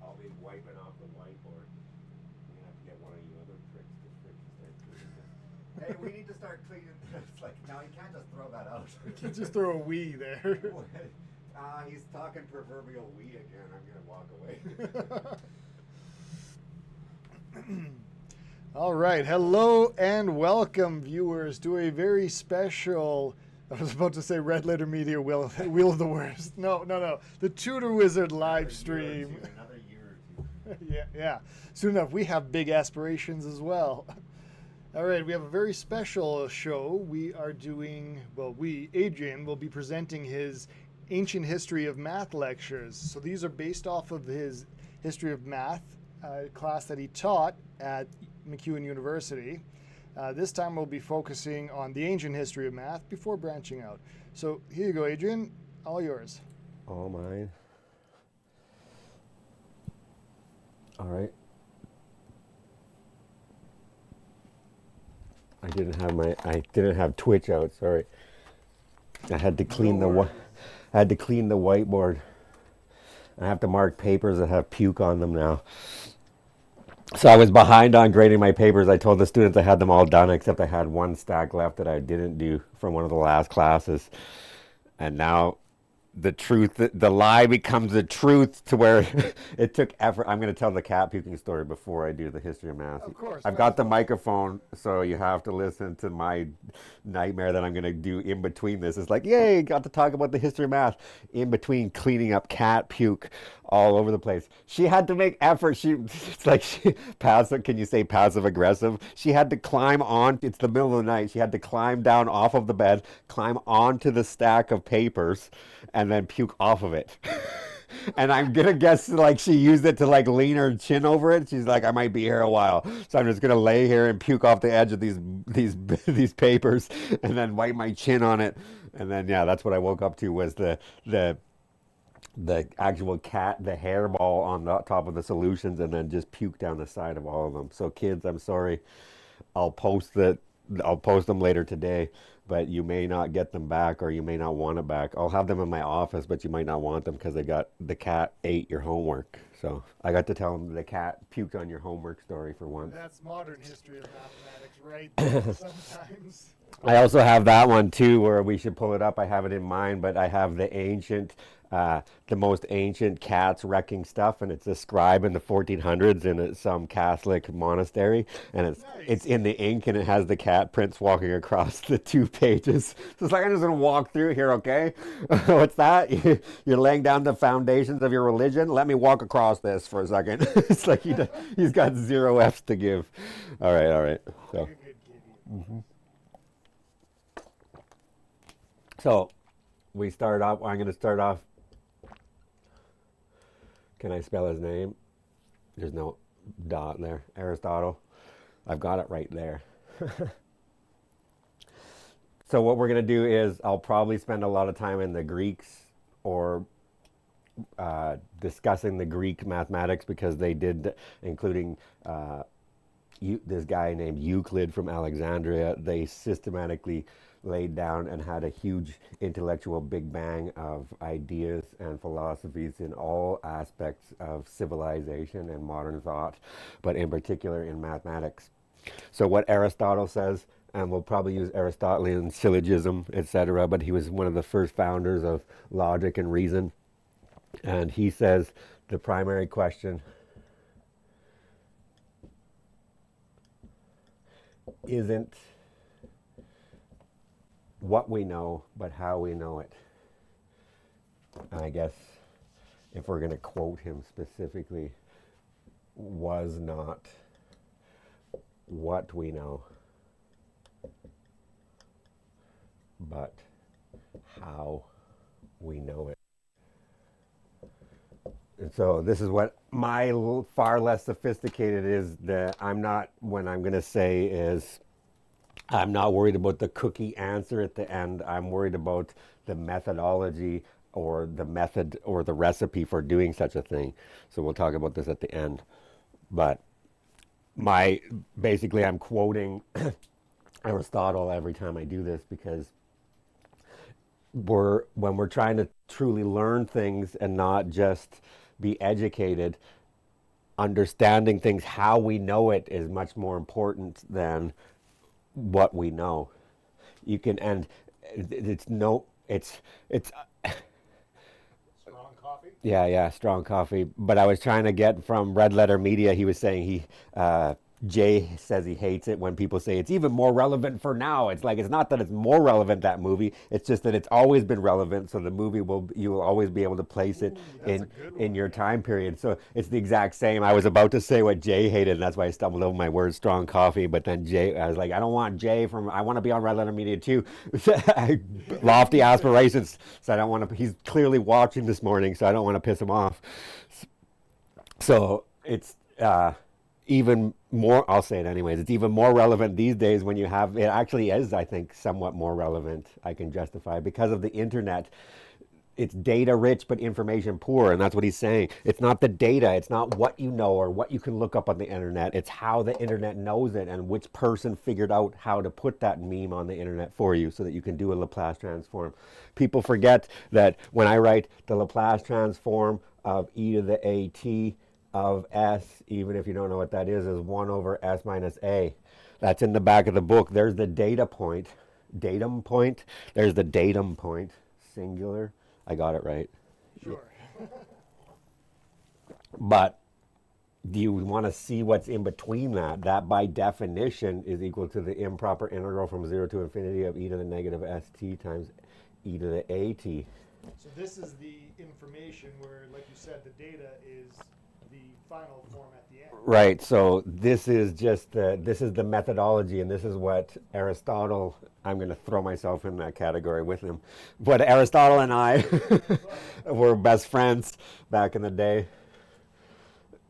I'll be wiping off the whiteboard. I'm gonna have to get one of you other tricks to start cleaning this. Hey, we need to start cleaning this. Like, no, you can't just throw that out. You can just throw a "we" there. He's talking proverbial we again. I'm gonna walk away. All right. Hello and welcome, viewers, to a very special. I was about to say Red Letter Media Wheel of the Worst. No. The Tutor Wizard live stream. Another year or two. Yeah. Soon enough, we have big aspirations as well. All right, we have a very special show. We are doing, Adrian will be presenting his Ancient History of Math lectures. So these are based off of his History of Math class that he taught at MacEwan University. This time we'll be focusing on the ancient history of math before branching out. So here you go, Adrian, all yours. All mine. All right. I didn't have Twitch out. Sorry. I had to clean the whiteboard. I have to mark papers that have puke on them now. So I was behind on grading my papers. I told the students I had them all done, except I had one stack left that I didn't do from one of the last classes. And now the lie becomes the truth, to where it took effort. I'm going to tell the cat puking story before I do the history of math. Of course. I've got the microphone, so you have to listen to my nightmare that I'm going to do in between this. It's like, yay, got to talk about the history of math in between cleaning up cat puke all over the place. She had to make effort. It's like passive. Can you say passive aggressive? She had to climb on. It's the middle of the night. She had to climb down off of the bed, climb onto the stack of papers, and then puke off of it. And I'm gonna guess like she used it to like lean her chin over it. She's like, I might be here a while, so I'm just gonna lay here and puke off the edge of these papers, and then wipe my chin on it. And then yeah, that's what I woke up to, was the actual cat, the hairball on the top of the solutions, and then just puke down the side of all of them. So kids, I'm sorry. I'll post that. I'll post them later today, but you may not get them back, or you may not want it back. I'll have them in my office, but you might not want them because the cat ate your homework. So I got to tell them the cat puked on your homework story for once. That's modern history of mathematics right there sometimes. I also have that one too, where we should pull it up. I have it in mind, but I have the most ancient cats wrecking stuff, and it's a scribe in the 1400s in some Catholic monastery, and it's in the ink, and it has the cat prints walking across the 2 pages. So it's like, I'm just gonna walk through here, okay? What's that? You're laying down the foundations of your religion. Let me walk across this for a second. It's like he's got 0 F's to give. All right. So. So, I'm going to start off. Can I spell his name? There's no dot there. Aristotle. I've got it right there. So what we're going to do is I'll probably spend a lot of time in the Greeks, or discussing the Greek mathematics, because they did, including this guy named Euclid from Alexandria. They systematically laid down and had a huge intellectual big bang of ideas and philosophies in all aspects of civilization and modern thought, but in particular in mathematics. So what Aristotle says, and we'll probably use Aristotelian syllogism, etc., but he was one of the first founders of logic and reason. And he says the primary question isn't what we know, but how we know it. And I guess if we're going to quote him specifically, was not what we know, but how we know it. And so this is what my far less sophisticated is, that I'm not, when I'm going to say is, I'm not worried about the cookie answer at the end. I'm worried about the methodology, or the method, or the recipe for doing such a thing. So we'll talk about this at the end. But basically I'm quoting Aristotle every time I do this, because when we're trying to truly learn things and not just be educated. Understanding things how we know it is much more important than what we know. You can, and it's no, it's Strong coffee. yeah, yeah, strong coffee. But I was trying to get from Red Letter Media. He was saying Jay says he hates it when people say it's even more relevant for now. It's like it's not that it's more relevant, that movie. It's just that it's always been relevant. So the movie will, you will always be able to place it Ooh, that's a in good in one. your time period. So it's the exact same. I was about to say what Jay hated, and that's why I stumbled over my word strong coffee. But then Jay, I was like, I don't want Jay from. I want to be on Red Letter Media too. Lofty aspirations. So I don't want to. He's clearly watching this morning, so I don't want to piss him off. So it's even more, I'll say it anyways, it's even more relevant these days when you have, it actually is, I think, somewhat more relevant, I can justify, because of the internet. It's data rich but information poor, and that's what he's saying. It's not the data, it's not what you know or what you can look up on the internet, it's how the internet knows it and which person figured out how to put that meme on the internet for you so that you can do a Laplace transform. People forget that when I write the Laplace transform of e to the at of s, even if you don't know what that is 1 over s minus a. That's in the back of the book. There's the data point, datum point. There's the datum point, singular. I got it right. Sure. But do you want to see what's in between that? That by definition is equal to the improper integral from 0 to infinity of e to the negative st times e to the at. So this is the information where, like you said, the data is the final form at the end. Right. So this is just this is the methodology, and this is what Aristotle. I'm going to throw myself in that category with him. What Aristotle and I were best friends back in the day.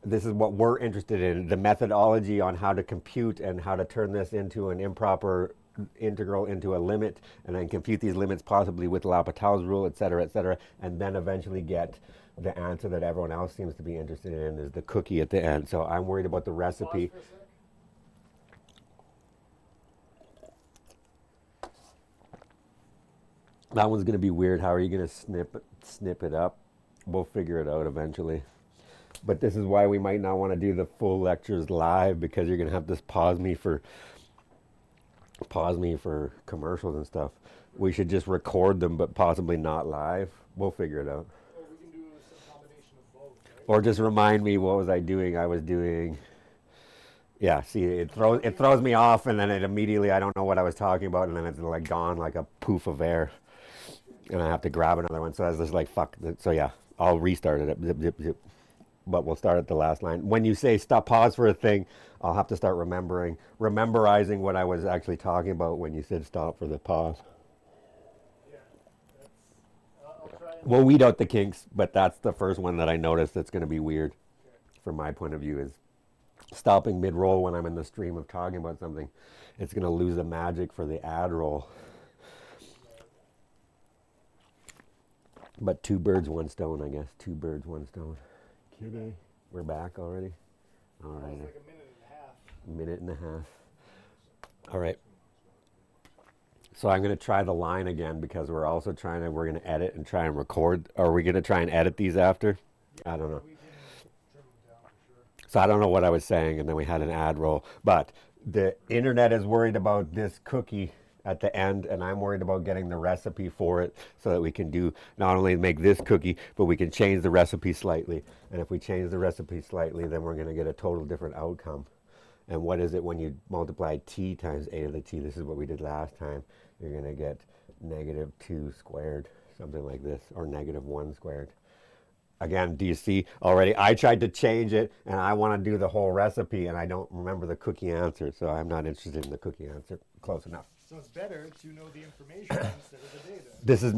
This is what we're interested in: the methodology on how to compute and how to turn this into an improper integral into a limit, and then compute these limits possibly with L'Hopital's rule, et cetera, and then eventually get the answer that everyone else seems to be interested in is the cookie at the end. So I'm worried about the Pause recipe. for a sec. That one's going to be weird. How are you going to snip it up? We'll figure it out eventually. But this is why we might not want to do the full lectures live, because you're going to have to pause me for commercials and stuff. We should just record them, but possibly not live. We'll figure it out. Or we can do some combination of both, right? Or just remind me, what was I doing? I was doing. Yeah, see, it throws me off, and then it immediately, I don't know what I was talking about, and then it's like gone like a poof of air, and I have to grab another one. So I was just like, fuck. So yeah, I'll restart it. Zip, zip, zip. But we'll start at the last line. When you say stop, pause for a thing, I'll have to start rememberizing what I was actually talking about when you said stop for the pause. Yeah, that's. I'll try and. We'll weed out the kinks, but that's the first one that I noticed that's going to be weird Okay. from my point of view, is stopping mid-roll when I'm in the stream of talking about something. It's going to lose the magic for the ad roll. But two birds, one stone, I guess. Two birds, one stone. Kitty, we're back already? All That right, was like a minute and a half. minute and a half. All right. So I'm going to try the line again, because we're going to edit and try and record. Are we going to try and edit these after? I don't know. We can trim them down for sure. So I don't know what I was saying, and then we had an ad roll. But the internet is worried about this cookie at the end, and I'm worried about getting the recipe for it so that we can do not only make this cookie, but we can change the recipe slightly. And if we change the recipe slightly, then we're going to get a total different outcome. And what is it when you multiply t times a to the t? This is what we did last time. You're going to get negative 2 squared, something like this, or negative 1 squared. Again, do you see already? I tried to change it, and I want to do the whole recipe, and I don't remember the cookie answer, so I'm not interested in the cookie answer. Close enough. So it's better to know the information instead of the data. This is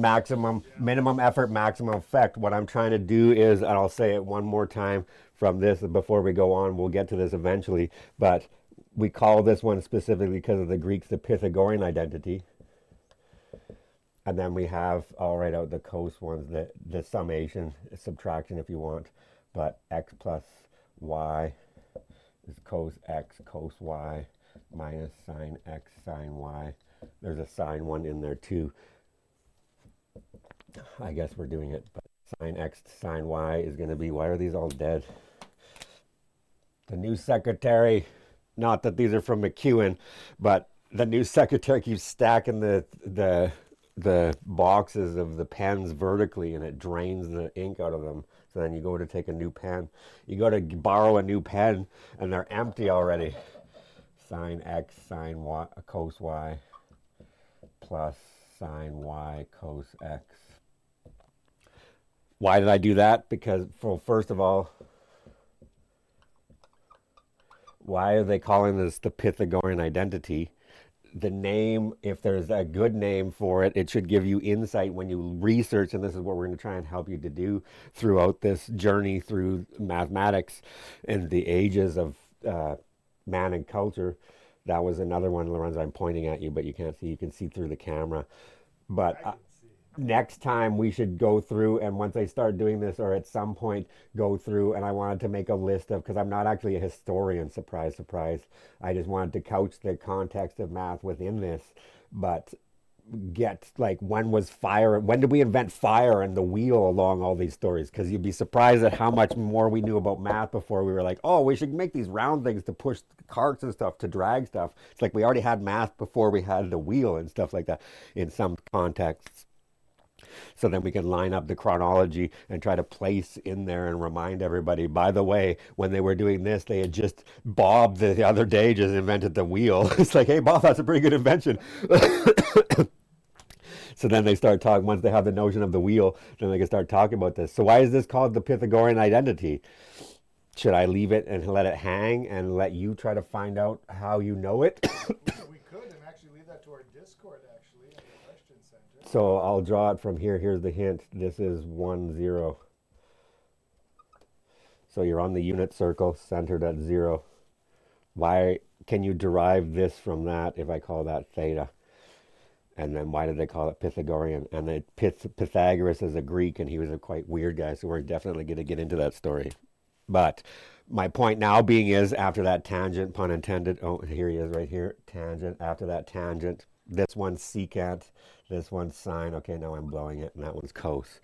minimum effort, maximum effect. What I'm trying to do is, and I'll say it one more time from this before we go on, we'll get to this eventually, but we call this one specifically because of the Greeks the Pythagorean identity. And then we have, I'll write out the cos ones, the summation, subtraction if you want, but x plus y is cos x, cos y, minus sine x, sine y. There's a sine one in there too. I guess we're doing it, but Sine x sine y is going to be, why are these all dead? The new secretary, not that these are from McEwen, but the new secretary keeps stacking the boxes of the pens vertically, and it drains the ink out of them. So then you go to take a new pen. You go to borrow a new pen, and they're empty already. Sine x sine y cos y plus sine y cos x. Why did I do that? Because, well, first of all, why are they calling this the Pythagorean identity? The name, if there's a good name for it, it should give you insight when you research, and this is what we're going to try and help you to do throughout this journey through mathematics and the ages of man and culture. That was another one, Lorenzo, I'm pointing at you, but you can't see. You can see through the camera. But next time we should go through, and once I start doing this, or at some point go through, and I wanted to make a list of, because I'm not actually a historian, surprise surprise, I just wanted to couch the context of math within this, but get like, when did we invent fire and the wheel along all these stories? Because you'd be surprised at how much more we knew about math before we were like, oh, we should make these round things to push carts and stuff, to drag stuff. It's like we already had math before we had the wheel and stuff like that in some contexts. So then we can line up the chronology and try to place in there and remind everybody, by the way, when they were doing this, they had just, Bob the other day just invented the wheel. It's like, hey, Bob, that's a pretty good invention. So then they start talking, once they have the notion of the wheel, then they can start talking about this. So why is this called the Pythagorean identity? Should I leave it and let it hang and let you try to find out how you know it? We could, and actually leave that to our Discord, actually, in the question center. So I'll draw it from here. Here's the hint. This is 1, 0. So you're on the unit circle, centered at 0. Why can you derive this from that if I call that theta? And then why did they call it Pythagorean? And then Pythagoras is a Greek, and he was a quite weird guy, so we're definitely going to get into that story. But my point now being is, after that tangent, pun intended, oh, here he is right here, tangent, after that tangent, this one's secant, this one's sine, okay, now I'm blowing it, and that one's cos.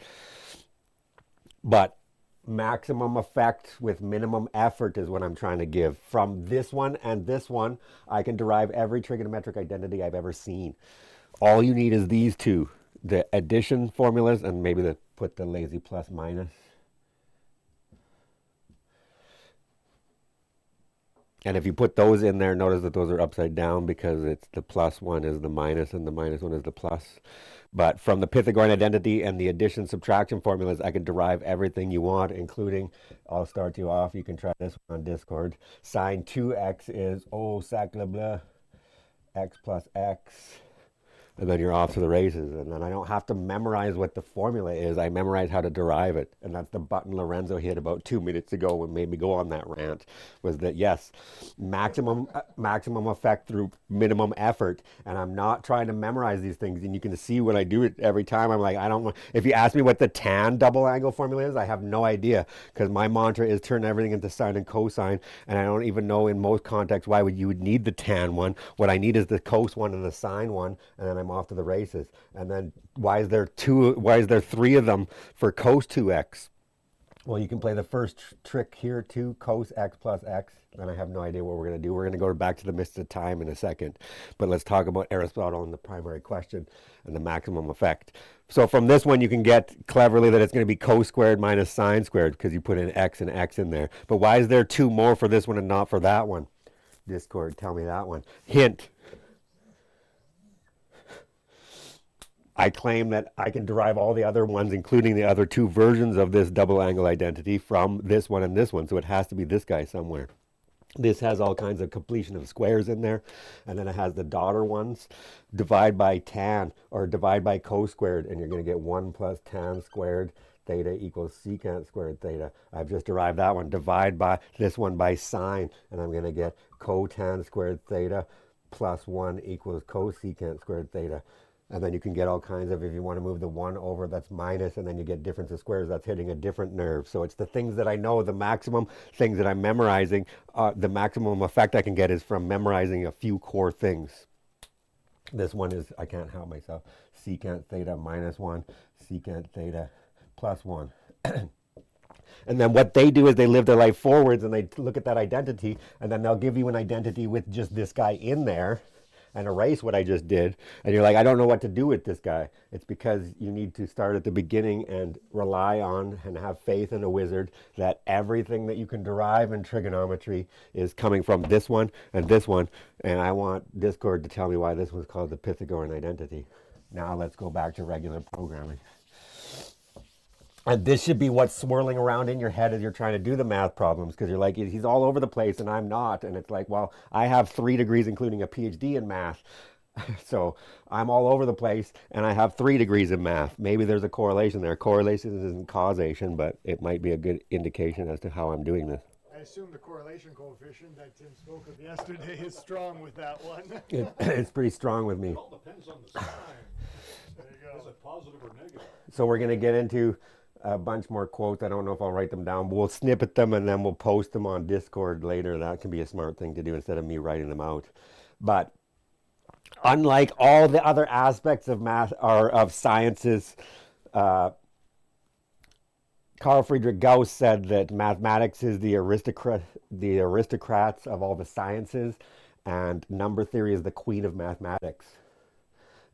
But maximum effect with minimum effort is what I'm trying to give. From this one and this one, I can derive every trigonometric identity I've ever seen. All you need is these two, the addition formulas, and maybe put the lazy plus minus. And if you put those in there, notice that those are upside down because it's the plus one is the minus and the minus one is the plus. But from the Pythagorean identity and the addition subtraction formulas, I can derive everything you want, including, I'll start you off, you can try this one on Discord. Sine 2x is, oh, sacre bleu, x plus x. And then you're off to the races. And then I don't have to memorize what the formula is. I memorize how to derive it. And that's the button Lorenzo hit about 2 minutes ago what made me go on that rant, was that, yes, maximum effect through minimum effort. And I'm not trying to memorize these things. And you can see when I do it every time, I'm like, I don't know. If you ask me what the tan double angle formula is, I have no idea, because my mantra is turn everything into sine and cosine. And I don't even know in most contexts why you would need the tan one. What I need is the cos one and the sine one. And then I'm off to the races. And then why is there 3 of them for cos 2x? Well, you can play the first trick here too, cos x plus x. And I have no idea what we're going to do. We're going to go back to the mist of time in a second. But let's talk about Aristotle and the primary question and the maximum effect. So from this one, you can get cleverly that it's going to be cos squared minus sine squared, because you put an x and x in there. But why is there 2 more for this one and not for that one? Discord, tell me that one. Hint. I claim that I can derive all the other ones, including the other 2 versions of this double angle identity, from this one and this one. So it has to be this guy somewhere. This has all kinds of completion of squares in there. And then it has the daughter ones. Divide by tan, or divide by cos squared, and you're going to get 1 plus tan squared theta equals secant squared theta. I've just derived that one. Divide by this one by sine, and I'm going to get cotan squared theta plus 1 equals cosecant squared theta. And then you can get all kinds of, if you want to move the 1 over, that's minus, and then you get difference of squares, that's hitting a different nerve. So it's the things that I know, the maximum things that I'm memorizing, the maximum effect I can get is from memorizing a few core things. This one is, I can't help myself, secant theta minus 1, secant theta plus 1. And then what they do is they live their life forwards and they look at that identity, and then they'll give you an identity with just this guy in there and erase what I just did. And you're like, I don't know what to do with this guy. It's because you need to start at the beginning and rely on and have faith in a wizard that everything that you can derive in trigonometry is coming from this one and this one. And I want Discord to tell me why this one's called the Pythagorean identity. Now let's go back to regular programming. And this should be what's swirling around in your head as you're trying to do the math problems, because you're like, he's all over the place and I'm not. And it's like, well, I have 3 degrees, including a PhD in math. So I'm all over the place and I have 3 degrees in math. Maybe there's a correlation there. Correlation isn't causation, but it might be a good indication as to how I'm doing this. I assume the correlation coefficient that Tim spoke of yesterday is strong with that one. It's pretty strong with me. It all depends on the sign. There you go. Is it positive or negative? So we're going to get into a bunch more quotes. I don't know if I'll write them down. We'll snippet them and then we'll post them on Discord later. That can be a smart thing to do instead of me writing them out. But unlike all the other aspects of math or of sciences, Carl Friedrich Gauss said that mathematics is the aristocrats of all the sciences, and number theory is the queen of mathematics.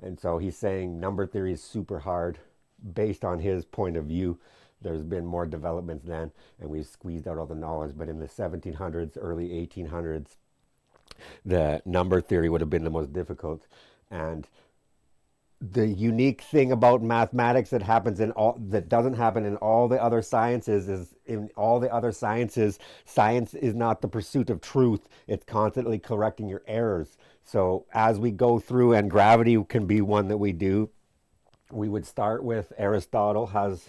And so he's saying number theory is super hard. Based on his point of view, there's been more developments then, and we've squeezed out all the knowledge. But in the 1700s, early 1800s, the number theory would have been the most difficult. And the unique thing about mathematics that happens in all, that doesn't happen in all the other sciences, is in all the other sciences, science is not the pursuit of truth. It's constantly correcting your errors. So as we go through, and gravity can be one that we do, we would start with Aristotle has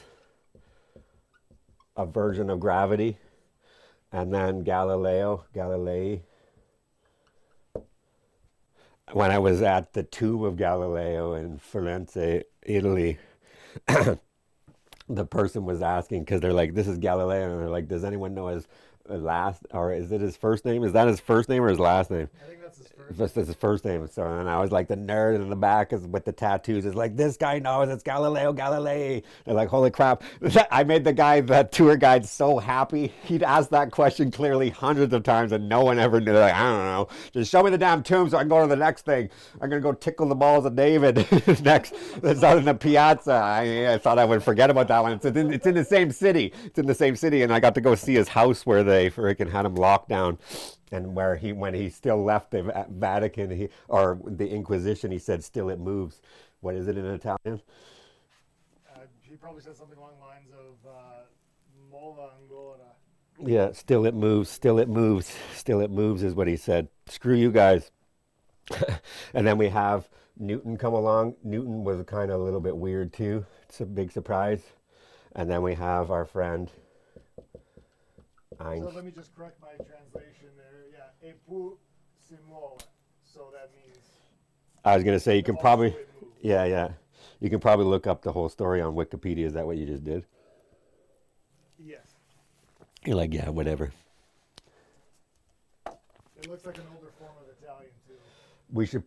a version of gravity, and then Galilei. When I was at the tomb of Galileo in Firenze, Italy, the person was asking, because they're like, this is Galileo, and they're like, does anyone know his last, or is it his first name? Is that his first name or his last name? I think that's his first. That's his first name. So, and I was like, the nerd in the back is with the tattoos is like, this guy knows it's Galileo Galilei. They're like, holy crap. I made the guy, the tour guide, so happy. He'd asked that question clearly hundreds of times and no one ever knew. They're like, I don't know. Just show me the damn tomb so I can go to the next thing. I'm going to go tickle the balls of David next. It's out in the piazza. I thought I would forget about that one. It's in the same city. It's in the same city. And I got to go see his house where they freaking had him locked down. And where when he still left the Vatican, or the Inquisition, he said, still it moves. What is it in Italian? He probably said something along the lines of Mova Angora. Yeah, still it moves, still it moves, still it moves is what he said. Screw you guys. And then we have Newton come along. Newton was kind of a little bit weird too. It's a big surprise. And then we have our friend Einstein. So let me just correct my translation there. Yeah, et pour se muove. So that means. I was going to say, you can also probably, it moves. yeah. You can probably look up the whole story on Wikipedia. Is that what you just did? Yes. You're like, yeah, whatever. It looks like an older form of Italian too. We should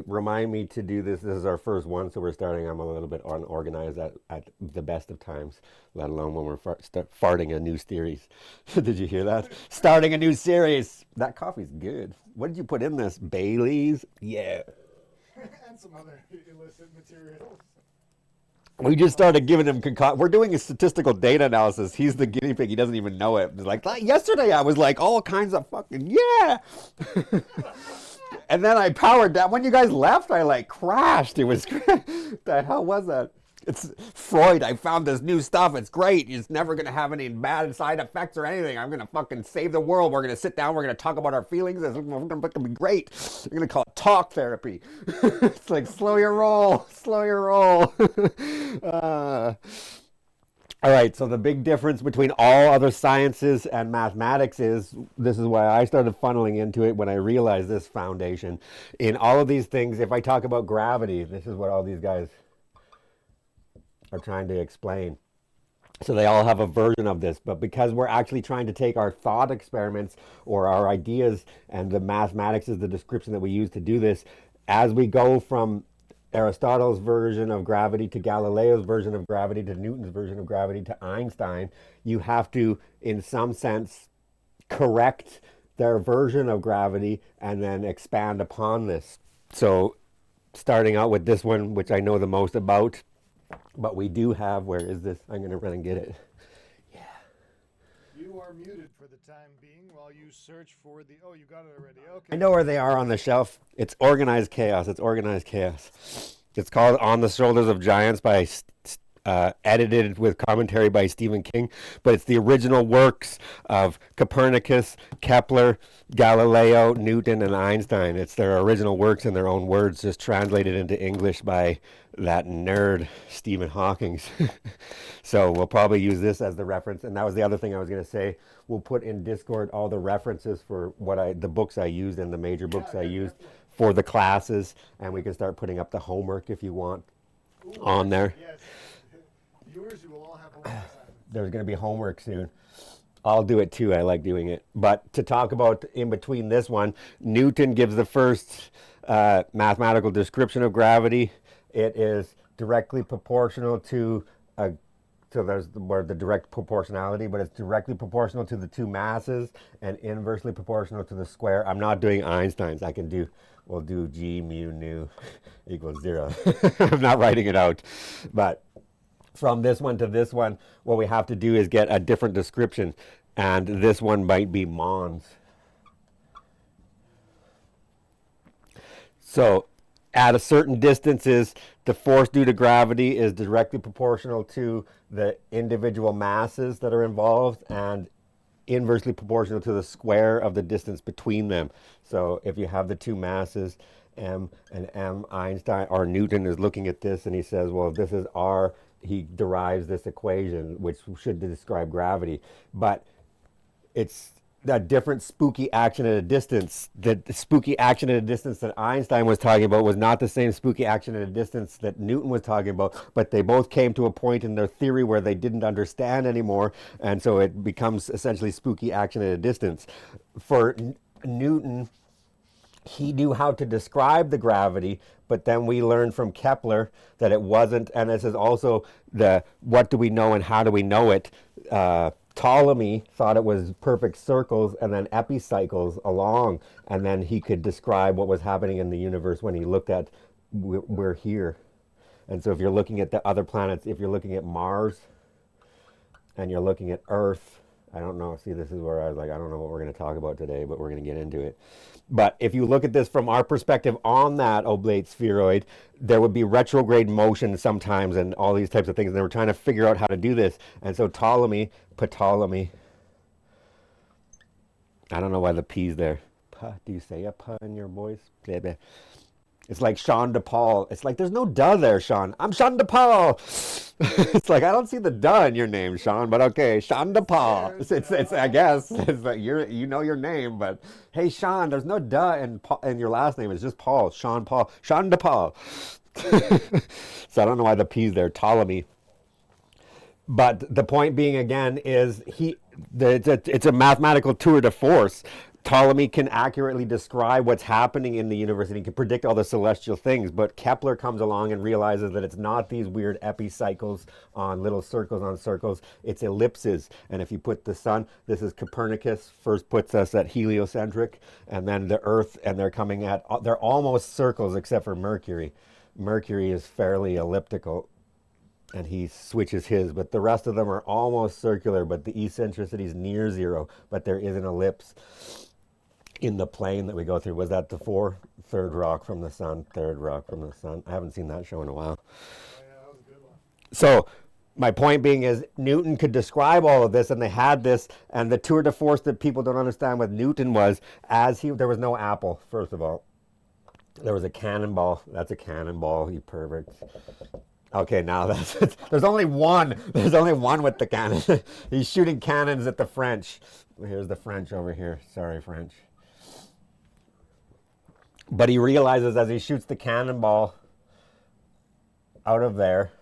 remind me to do this. This is our first one, so we're starting. I'm a little bit unorganized at the best of times, let alone when we're farting a new series. Did you hear that? Starting a new series. That coffee's good. What did you put in this? Bailey's? Yeah. And some other illicit materials. We just started giving him We're doing a statistical data analysis. He's the guinea pig. He doesn't even know it. It's like, yesterday I was like all kinds of fucking, yeah. And then I powered down. When you guys left, I crashed. It was, the hell was that? It's Freud. I found this new stuff. It's great. It's never going to have any bad side effects or anything. I'm going to fucking save the world. We're going to sit down. We're going to talk about our feelings. It's going to be great. We're going to call it talk therapy. It's like, slow your roll. Slow your roll. All right, so the big difference between all other sciences and mathematics is, this is why I started funneling into it when I realized this foundation. In all of these things, if I talk about gravity, this is what all these guys are trying to explain. So they all have a version of this, but because we're actually trying to take our thought experiments or our ideas, and the mathematics is the description that we use to do this, as we go from Aristotle's version of gravity to Galileo's version of gravity to Newton's version of gravity to Einstein, you have to, in some sense, correct their version of gravity and then expand upon this. So, starting out with this one, which I know the most about, but we do have, where is this? I'm going to run and get it. You are muted for the time being while you search for the. Oh, you got it already. Okay. I know where they are on the shelf. It's Organized Chaos. It's Organized Chaos. It's called On the Shoulders of Giants by edited with commentary by Stephen King, but it's the original works of Copernicus, Kepler, Galileo, Newton, and Einstein. It's their original works in their own words, just translated into English by that nerd Stephen Hawking. So we'll probably use this as the reference. And that was the other thing I was going to say. We'll put in Discord all the references for the books I used and the major books I used for the classes, and we can start putting up the homework if you want on there. Yes. Viewers, you will all have homework assignments. There's going to be homework soon. I'll do it too. I like doing it. But to talk about in between this one, Newton gives the first mathematical description of gravity. It is directly proportional to so there's the word the direct proportionality, but it's directly proportional to the two masses and inversely proportional to the square. I'm not doing Einstein's. We'll do G mu nu equals 0. I'm not writing it out. But from this one to this one, what we have to do is get a different description. And this one might be Mons. So at a certain distances, the force due to gravity is directly proportional to the individual masses that are involved and inversely proportional to the square of the distance between them. So if you have the two masses, M and M, Einstein or Newton is looking at this and he says, well, if this is R, he derives this equation, which should describe gravity. But it's a different spooky action at a distance. The spooky action at a distance that Einstein was talking about was not the same spooky action at a distance that Newton was talking about, but they both came to a point in their theory where they didn't understand anymore, and so it becomes essentially spooky action at a distance. For Newton, he knew how to describe the gravity, but then we learned from Kepler that it wasn't, and this is also the what do we know and how do we know it. Ptolemy thought it was perfect circles and then epicycles along, and then he could describe what was happening in the universe when he looked at we're here. And so if you're looking at the other planets, if you're looking at Mars and you're looking at Earth, I don't know, see, this is where I was like, I don't know what we're going to talk about today, but we're going to get into it. But if you look at this from our perspective on that oblate spheroid, there would be retrograde motion sometimes and all these types of things. And they were trying to figure out how to do this. And so Ptolemy, I don't know why the P's there. Do you say a P in your voice? It's like Sean DePaul. It's like, there's no duh there, Sean. I'm Sean DePaul. It's like, I don't see the duh in your name, Sean, but okay, Sean DePaul. It's I guess, it's like you know your name, but hey, Sean, there's no duh in your last name. It's just Paul, Sean DePaul. So I don't know why the P's there, Ptolemy. But the point being, again, is it's a mathematical tour de force. Ptolemy can accurately describe what's happening in the universe and he can predict all the celestial things, but Kepler comes along and realizes that it's not these weird epicycles on little circles on circles, it's ellipses. And if you put the sun, this is Copernicus, first puts us at heliocentric, and then the Earth, and they're almost circles except for Mercury. Mercury is fairly elliptical, and he switches his, but the rest of them are almost circular, but the eccentricity is near 0, but there is an ellipse in the plane that we go through. Was that the 3rd rock from the sun, 3rd rock from the sun? I haven't seen that show in a while. Oh, yeah, that was a good one. So my point being is Newton could describe all of this, and they had this, and the tour de force that people don't understand with Newton was, there was no apple, first of all. There was a cannonball. That's a cannonball, you pervert. Okay, now there's only one. There's only one with the cannon. He's shooting cannons at the French. Here's the French over here. Sorry, French. But he realizes as he shoots the cannonball out of there,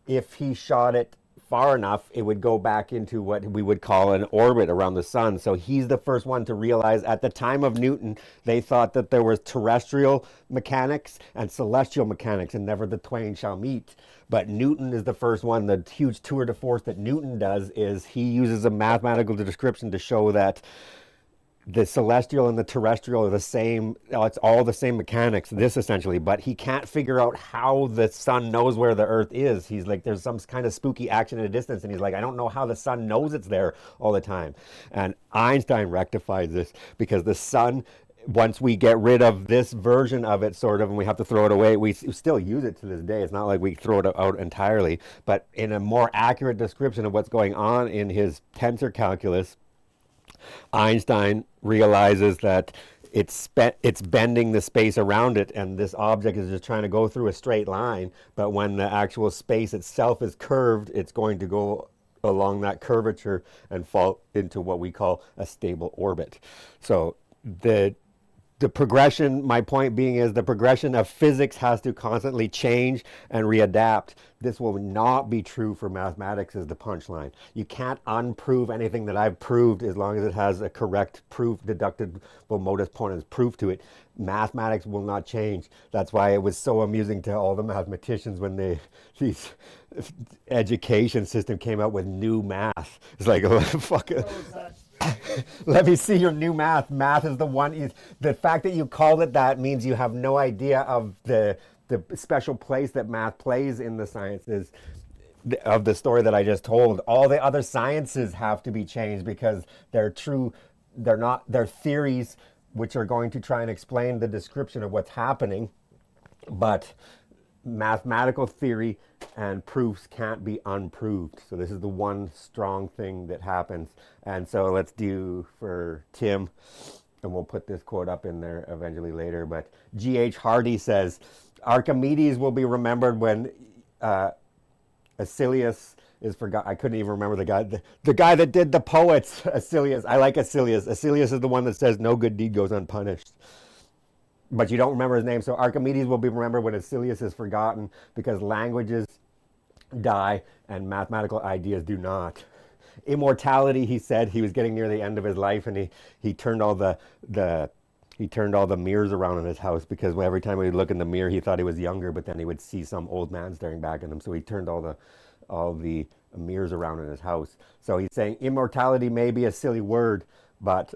if he shot it far enough, it would go back into what we would call an orbit around the sun. So he's the first one to realize at the time of Newton, they thought that there was terrestrial mechanics and celestial mechanics, and never the twain shall meet. But Newton is the first one. The huge tour de force that Newton does is he uses a mathematical description to show that the celestial and the terrestrial are the same. It's all the same mechanics, this essentially, but he can't figure out how the sun knows where the earth is. He's like, there's some kind of spooky action at a distance, and he's like, I don't know how the sun knows it's there all the time. And Einstein rectifies this because the sun, once we get rid of this version of it, sort of, and we have to throw it away, we still use it to this day. It's not like we throw it out entirely, but in a more accurate description of what's going on in his tensor calculus, Einstein realizes that it's bending the space around it, and this object is just trying to go through a straight line. But when the actual space itself is curved, it's going to go along that curvature and fall into what we call a stable orbit. So the progression, my point being, is the progression of physics has to constantly change and readapt. This will not be true for mathematics, is the punchline. You can't unprove anything that I've proved as long as it has a correct proof, deductible modus ponens proof to it. Mathematics will not change. That's why it was so amusing to all the mathematicians when these education system came out with new math. It's like, oh, fuck it. Let me see your new math. Math is the one. The fact that you called it that means you have no idea of the special place that math plays in the sciences of the story that I just told. All the other sciences have to be changed because they're true. They're theories which are going to try and explain the description of what's happening, but mathematical theory and proofs can't be unproved. So this is the one strong thing that happens. And so let's do for Tim, and we'll put this quote up in there eventually later, but G.H. Hardy says, Archimedes will be remembered when Acilius is forgot. I couldn't even remember the guy that did the poets. Acilius. I like Acilius. Acilius is the one that says no good deed goes unpunished. But you don't remember his name. So Archimedes will be remembered when Acilius is forgotten, because languages die and mathematical ideas do not. Immortality, he said, he was getting near the end of his life, and he turned all the mirrors around in his house, because every time he would look in the mirror, he thought he was younger, but then he would see some old man staring back at him. So he turned all the mirrors around in his house. So he's saying immortality may be a silly word, but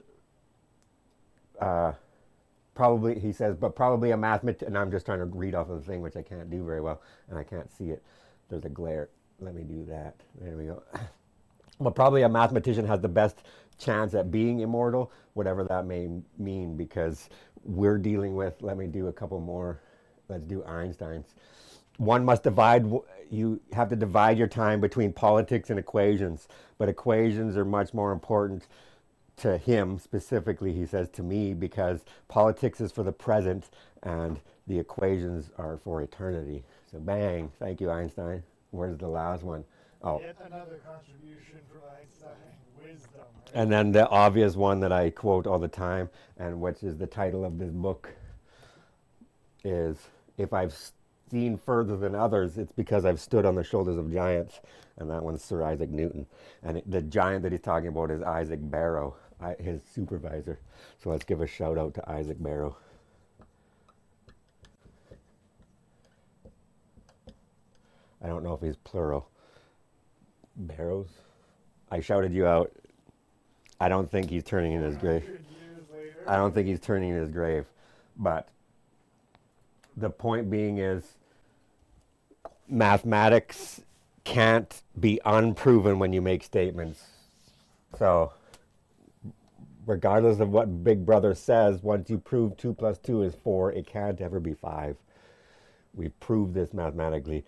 probably, he says, but probably a mathematician, and I'm just trying to read off of the thing, which I can't do very well, and I can't see it. There's a glare. Let me do that. There we go. But probably a mathematician has the best chance at being immortal, whatever that may mean, because we're dealing with, let me do a couple more. Let's do Einstein's. One must you have to divide your time between politics and equations, but equations are much more important to him specifically, he says, to me, because politics is for the present and the equations are for eternity. So bang, thank you, Einstein. Where's the last one? Oh. Yet another contribution from Einstein. Wisdom. Right? And then the obvious one that I quote all the time, and which is the title of this book, is, if I've seen further than others, it's because I've stood on the shoulders of giants. And that one's Sir Isaac Newton. And the giant that he's talking about is Isaac Barrow, his supervisor. So let's give a shout out to Isaac Barrow. I don't know if he's plural. Barrows? I shouted you out. I don't think he's turning in his grave. I don't think he's turning in his grave. But the point being is, mathematics can't be unproven when you make statements. So regardless of what Big Brother says, once you prove 2 + 2 is 4, it can't ever be 5. We proved this mathematically.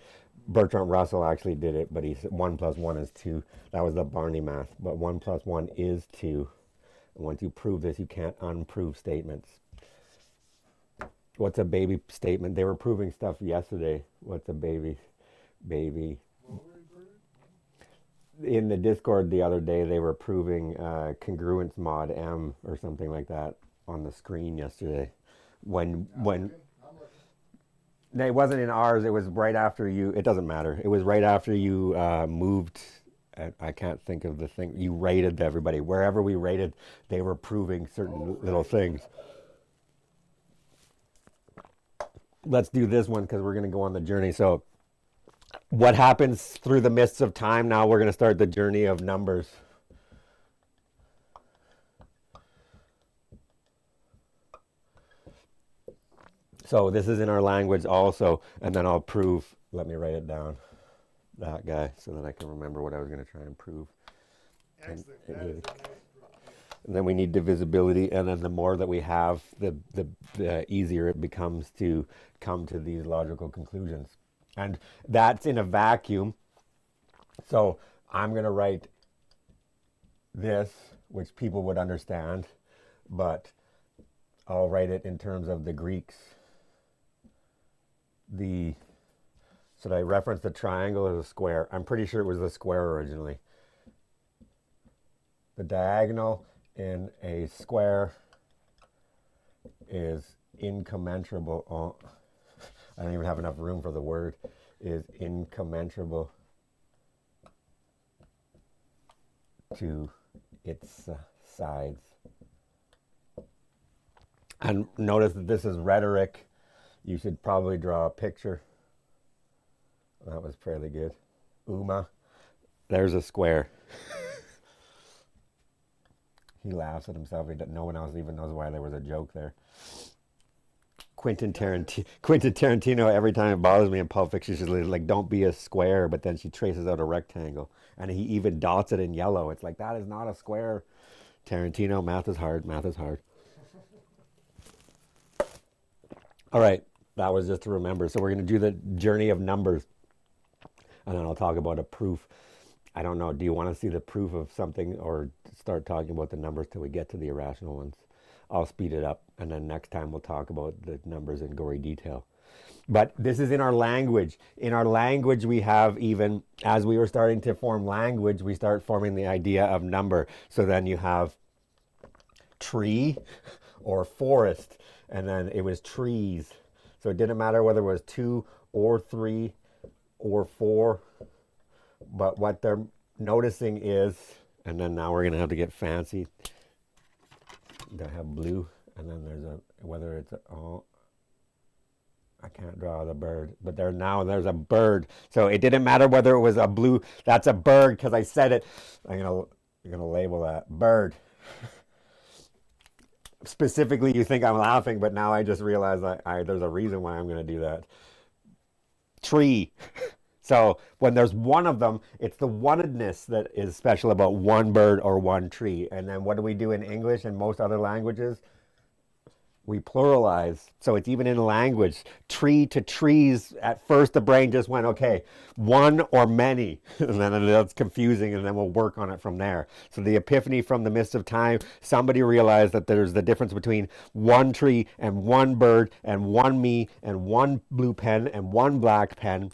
Bertrand Russell actually did it, but he said 1 + 1 is 2. That was the Barney math. But 1 + 1 is 2. And once you prove this, you can't unprove statements. What's a baby statement? They were proving stuff yesterday. What's a baby? Baby. In the Discord the other day, they were proving congruence mod M or something like that on the screen yesterday. When No, it wasn't in ours. It was right after you. It doesn't matter. It was right after you moved. I can't think of the thing. You rated everybody. Wherever we rated, they were proving certain little things. Let's do this one because we're going to go on the journey. So, what happens through the mists of time? Now we're going to start the journey of numbers. So this is in our language also, and then I'll prove. Let me write it down. That guy, so that I can remember what I was going to try and prove. Excellent. And, That is a nice and then we need divisibility, and then the more that we have, the easier it becomes to come to these logical conclusions. And that's in a vacuum. So I'm going to write this, which people would understand, but I'll write it in terms of the Greeks. Should I reference the triangle as a square? I'm pretty sure it was the square originally. The diagonal in a square is incommensurable. Oh, I don't even have enough room for the word. Is incommensurable to its sides. And notice that this is rhetoric. You should probably draw a picture. That was fairly good. Uma. There's a square. He laughs at himself. No one else even knows why there was a joke there. Quentin Tarantino, every time it bothers me in Pulp Fiction, she's like, don't be a square, but then she traces out a rectangle. And he even dots it in yellow. It's like, that is not a square. Tarantino, math is hard. Math is hard. All right. That was just to remember. So we're going to do the journey of numbers. And then I'll talk about a proof. I don't know. Do you want to see the proof of something or start talking about the numbers till we get to the irrational ones? I'll speed it up. And then next time we'll talk about the numbers in gory detail. But this is in our language. In our language, we have even, as we were starting to form language, we start forming the idea of number. So then you have tree or forest. And then it was trees. So it didn't matter whether it was 2 or 3 or 4. But what they're noticing is, and then now we're going to have to get fancy. They have blue, and then there's whether it's, I can't draw the bird, but there's a bird. So it didn't matter whether it was a blue, that's a bird because I said it. You're going to label that bird. Specifically, you think I'm laughing, but now I just realized there's a reason why I'm going to do that. Tree. So when there's one of them, it's the onedness that is special about one bird or one tree. And then what do we do in English and most other languages? We pluralize. So it's even in language. Tree to trees, at first the brain just went, okay, one or many. And then that's confusing, and then we'll work on it from there. So the epiphany from the mist of time, somebody realized that there's the difference between one tree and one bird and one me and one blue pen and one black pen.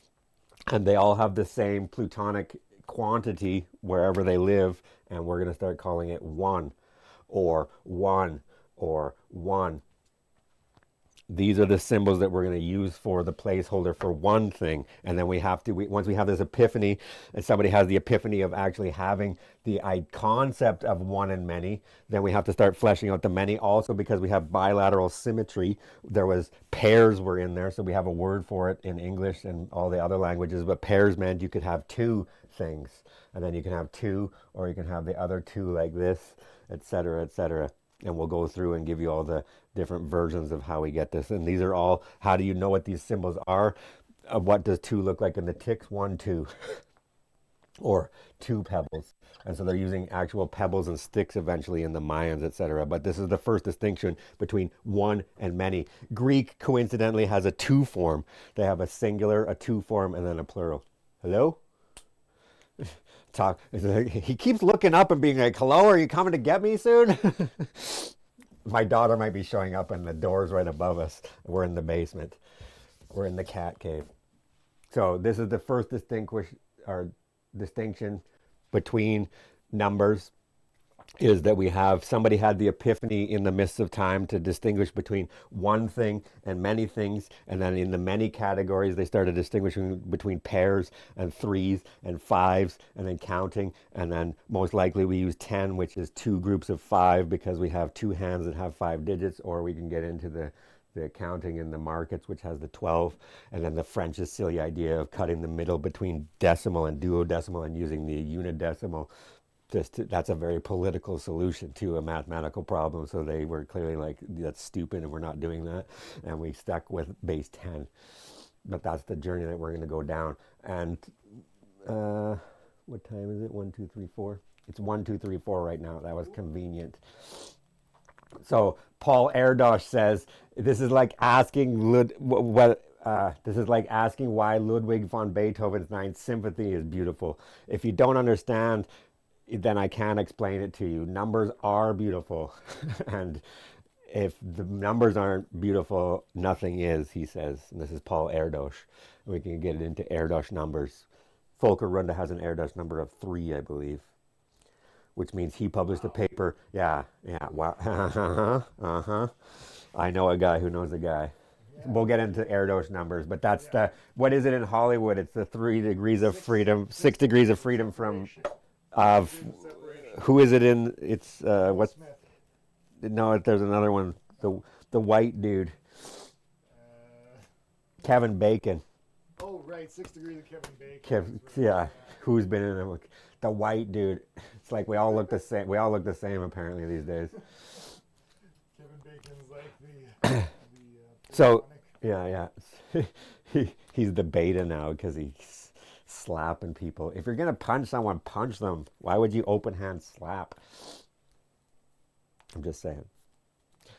And they all have the same plutonic quantity wherever they live. And we're going to start calling it one or one or one. These are the symbols that we're going to use for the placeholder for one thing. And then once we have this epiphany, and somebody has the epiphany of actually having the concept of one and many, then we have to start fleshing out the many also because we have bilateral symmetry. Pairs were in there, so we have a word for it in English and all the other languages, but pairs meant you could have two things. And then you can have two, or you can have the other two like this, etc., etc. And we'll go through and give you all the different versions of how we get this. And these are all, how do you know what these symbols are? What does 2 look like in the ticks? 1, 2. Or 2 pebbles. And so they're using actual pebbles and sticks eventually in the Mayans, etc. But this is the first distinction between one and many. Greek, coincidentally, has a 2 form. They have a singular, a 2 form, and then a plural. Hello? He keeps looking up and being like, hello, are you coming to get me soon? My daughter might be showing up and the door's right above us. We're in the basement. We're in the cat cave. So this is the first distinction between numbers. is that we have somebody had the epiphany in the midst of time to distinguish between one thing and many things, and then in the many categories they started distinguishing between pairs and threes and fives, and then counting, and then most likely we use 10, which is two groups of five because we have two hands that have 5 digits, or we can get into the accounting in the markets, which has the 12, and then the French's silly idea of cutting the middle between decimal and duodecimal and using the unidecimal. That's a very political solution to a mathematical problem. So they were clearly like, that's stupid and we're not doing that. And we stuck with base 10. But that's the journey that we're going to go down. And what time is it? 1, 2, 3, 4. It's 1, 2, 3, 4 right now. That was convenient. So Paul Erdos says this is like asking this is like asking why Ludwig von Beethoven's Ninth Symphony is beautiful. If you don't understand, then I can't explain it to you. Numbers are beautiful, and if the numbers aren't beautiful, nothing is. He says. And this is Paul Erdos. We can get into Erdos numbers. Volker Runde has an Erdos number of 3, I believe, which means he published a paper. Yeah, wow. I know a guy who knows a guy. We'll get into Erdos numbers, but that's the, what is it in Hollywood? It's the 3 degrees of freedom, 6 degrees of freedom from, of, who is it in? It's, what's, no, there's another one, the white dude, Kevin Bacon. Oh, right, 6 Degrees of Kevin Bacon. Yeah, who's been in it? The white dude. It's like we all look the same. We all look the same apparently these days. Kevin Bacon's like the So yeah. He's the beta now because he's slapping people. If you're gonna punch someone, punch them. Why would you open hand slap? I'm just saying.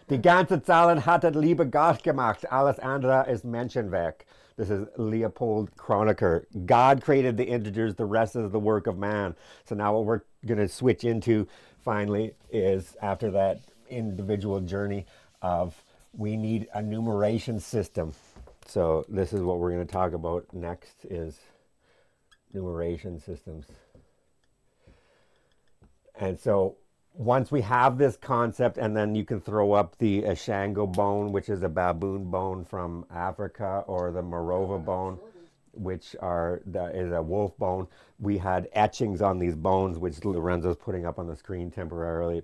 Die ganze Zahlen hat der liebe Gott gemacht. Alles andere ist Menschenwerk. This is Leopold Kronecker. God created the integers, the rest is the work of man. So now what we're going to switch into finally is, after that individual journey, of we need a numeration system. So this is what we're going to talk about next, is numeration systems. And so once we have this concept, and then you can throw up the Ashango bone, which is a baboon bone from Africa, or the Morova bone, which is a wolf bone. We had etchings on these bones, which Lorenzo's putting up on the screen temporarily.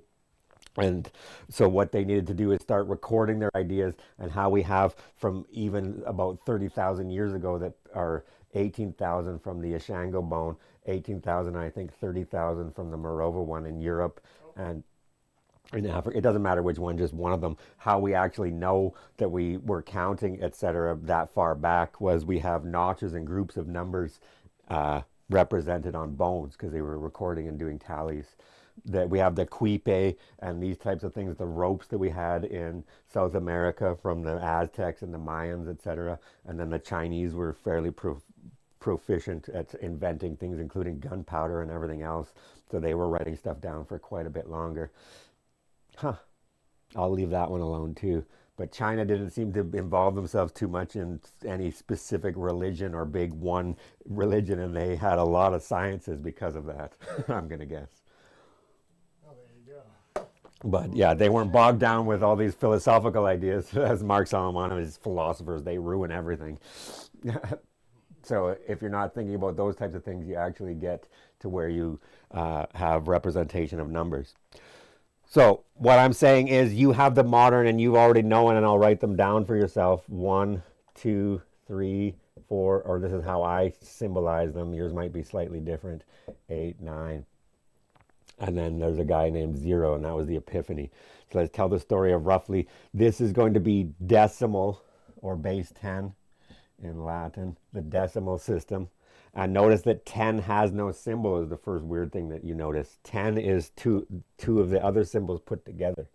And so what they needed to do is start recording their ideas, and how we have from even about 30,000 years ago that are 18,000 from the Ashango bone, 18,000, I think 30,000 from the Morova one in Europe, and in Africa. It doesn't matter which one, just one of them. How we actually know that we were counting, etc., that far back was we have notches and groups of numbers represented on bones because they were recording and doing tallies. That we have the quipe and these types of things, the ropes that we had in South America from the Aztecs and the Mayans, etc. And then the Chinese were fairly proficient at inventing things, including gunpowder and everything else. So they were writing stuff down for quite a bit longer. I'll leave that one alone too. But China didn't seem to involve themselves too much in any specific religion or big one religion, and they had a lot of sciences because of that, I'm going to guess. Oh, there you go. But yeah, they weren't bogged down with all these philosophical ideas. As Mark Solomon and his philosophers, they ruin everything. So if you're not thinking about those types of things, you actually get to where you have representation of numbers. So what I'm saying is you have the modern, and you already know it, and I'll write them down for yourself. 1, 2, 3, 4, or this is how I symbolize them. Yours might be slightly different. 8, 9. And then there's a guy named 0, and that was the Epiphany. So let's tell the story of roughly, this is going to be decimal, or base 10 in Latin, the decimal system. And notice that 10 has no symbol is the first weird thing that you notice. 10 is two of the other symbols put together.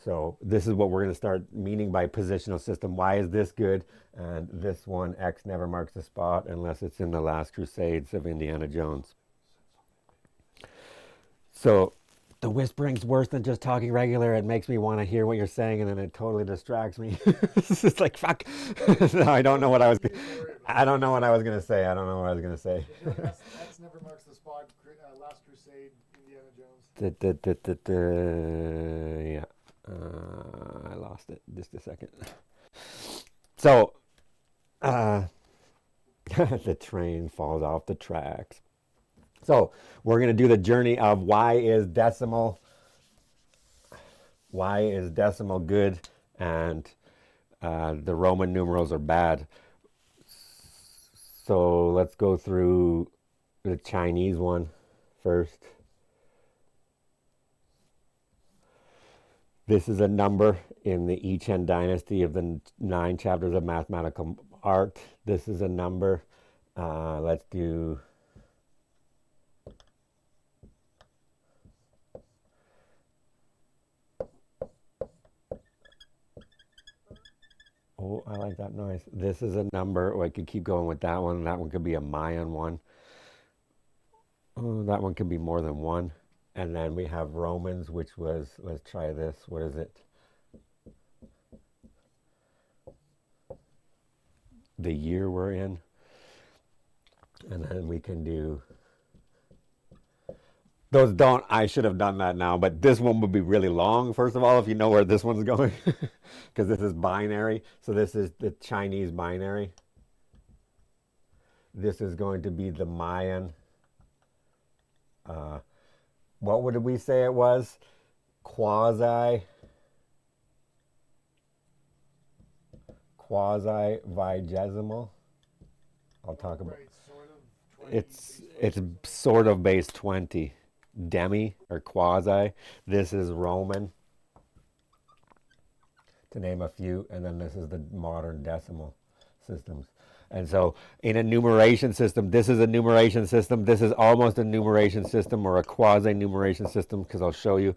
So this is what we're going to start meaning by positional system. Why is this good? And this one, X never marks the spot unless it's in the Last Crusades of Indiana Jones. So the whispering's worse than just talking regular. It makes me want to hear what you're saying, and then it totally distracts me. It's just like fuck. No, I don't know what I was. I don't know what I was gonna say. I don't know what I was gonna say. X never marks the spot. Last Crusade, Indiana Jones. Yeah. I lost it. Just a second. So, the train falls off the tracks. So we're going to do the journey of why is decimal good and the Roman numerals are bad. So let's go through the Chinese one first. This is a number in the I Ching dynasty of the 9 chapters of mathematical art. This is a number. Let's do... Oh, I like that noise. This is a number. Oh, I could keep going with that one. That one could be a Mayan one. Oh, that one could be more than one. And then we have Romans, which was, let's try this. What is it? The year we're in. And then we can do... Those don't, I should have done that now, but this one would be really long, first of all, if you know where this one's going, because this is binary. So this is the Chinese binary. This is going to be the Mayan. What would we say it was? Quasi-vigesimal. I'll talk about Right, sort of. 20, it's sort of base 20. Demi or quasi. This is Roman, to name a few, and then this is the modern decimal systems. And so in a numeration system, this is a numeration system. This is almost a numeration system or a quasi-numeration system, because I'll show you.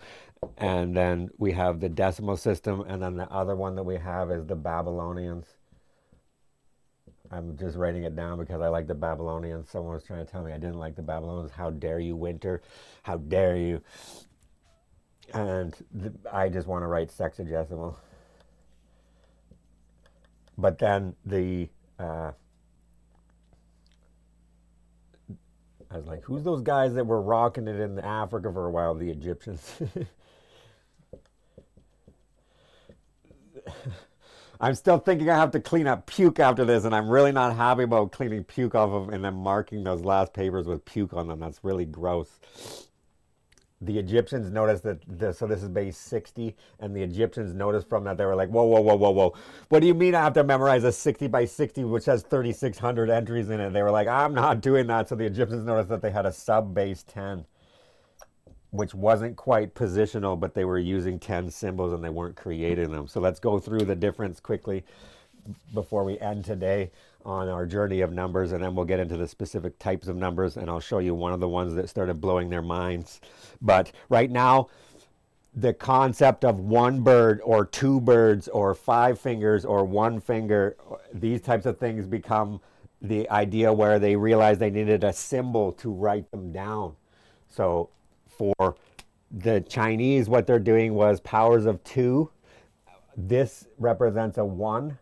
And then we have the decimal system, and then the other one that we have is the Babylonians. I'm just writing it down because I like the Babylonians. Someone was trying to tell me I didn't like the Babylonians. How dare you, Winter? How dare you? And I just want to write sexagesimal. But then I was like, who's those guys that were rocking it in Africa for a while? The Egyptians. I'm still thinking I have to clean up puke after this, and I'm really not happy about cleaning puke off of and then marking those last papers with puke on them. That's really gross. The Egyptians noticed that so this is base 60, and the Egyptians noticed from that, they were like, whoa, whoa, whoa, whoa, whoa. What do you mean I have to memorize a 60 by 60, which has 3,600 entries in it? They were like, I'm not doing that. So the Egyptians noticed that they had a sub base 10, which wasn't quite positional, but they were using 10 symbols and they weren't creating them. So let's go through the difference quickly before we end today on our journey of numbers, and then we'll get into the specific types of numbers, and I'll show you one of the ones that started blowing their minds. But right now, the concept of one bird or two birds or 5 fingers or 1 finger, these types of things become the idea where they realized they needed a symbol to write them down. So for the Chinese, what they're doing was powers of 2. This represents a 1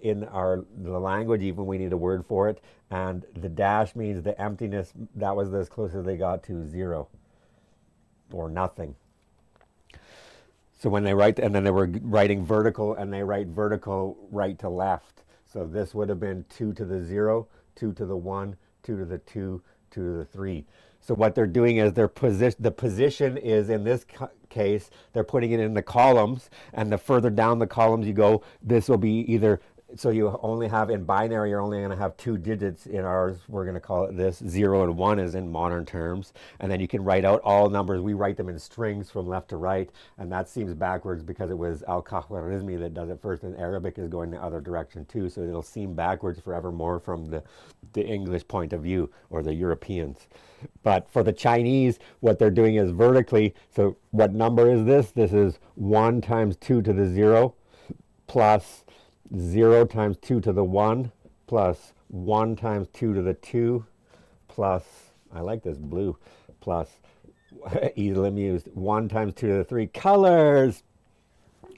in the language, even we need a word for it. And the dash means the emptiness. That was as close as they got to 0 or nothing. So when they write, and then they were writing vertical, and they write vertical right to left. So this would have been 2 to the 0, 2 to the 1, 2 to the 2, 2 to the 3. So what they're doing is the position is, in this case, they're putting it in the columns, and the further down the columns you go, this will be either, so you only have, in binary, you're only going to have 2 digits. In ours, we're going to call it this. 0 and 1 is in modern terms. And then you can write out all numbers. We write them in strings from left to right, and that seems backwards because it was Al-Khwarizmi that does it first, and Arabic is going the other direction too, so it'll seem backwards forevermore from the English point of view, or the Europeans. But for the Chinese, what they're doing is vertically. So what number is this? This is 1 times 2 to the 0 plus 0 times 2 to the 1 plus 1 times 2 to the 2 plus, I like this blue, plus easily amused. 1 times 2 to the 3 colors.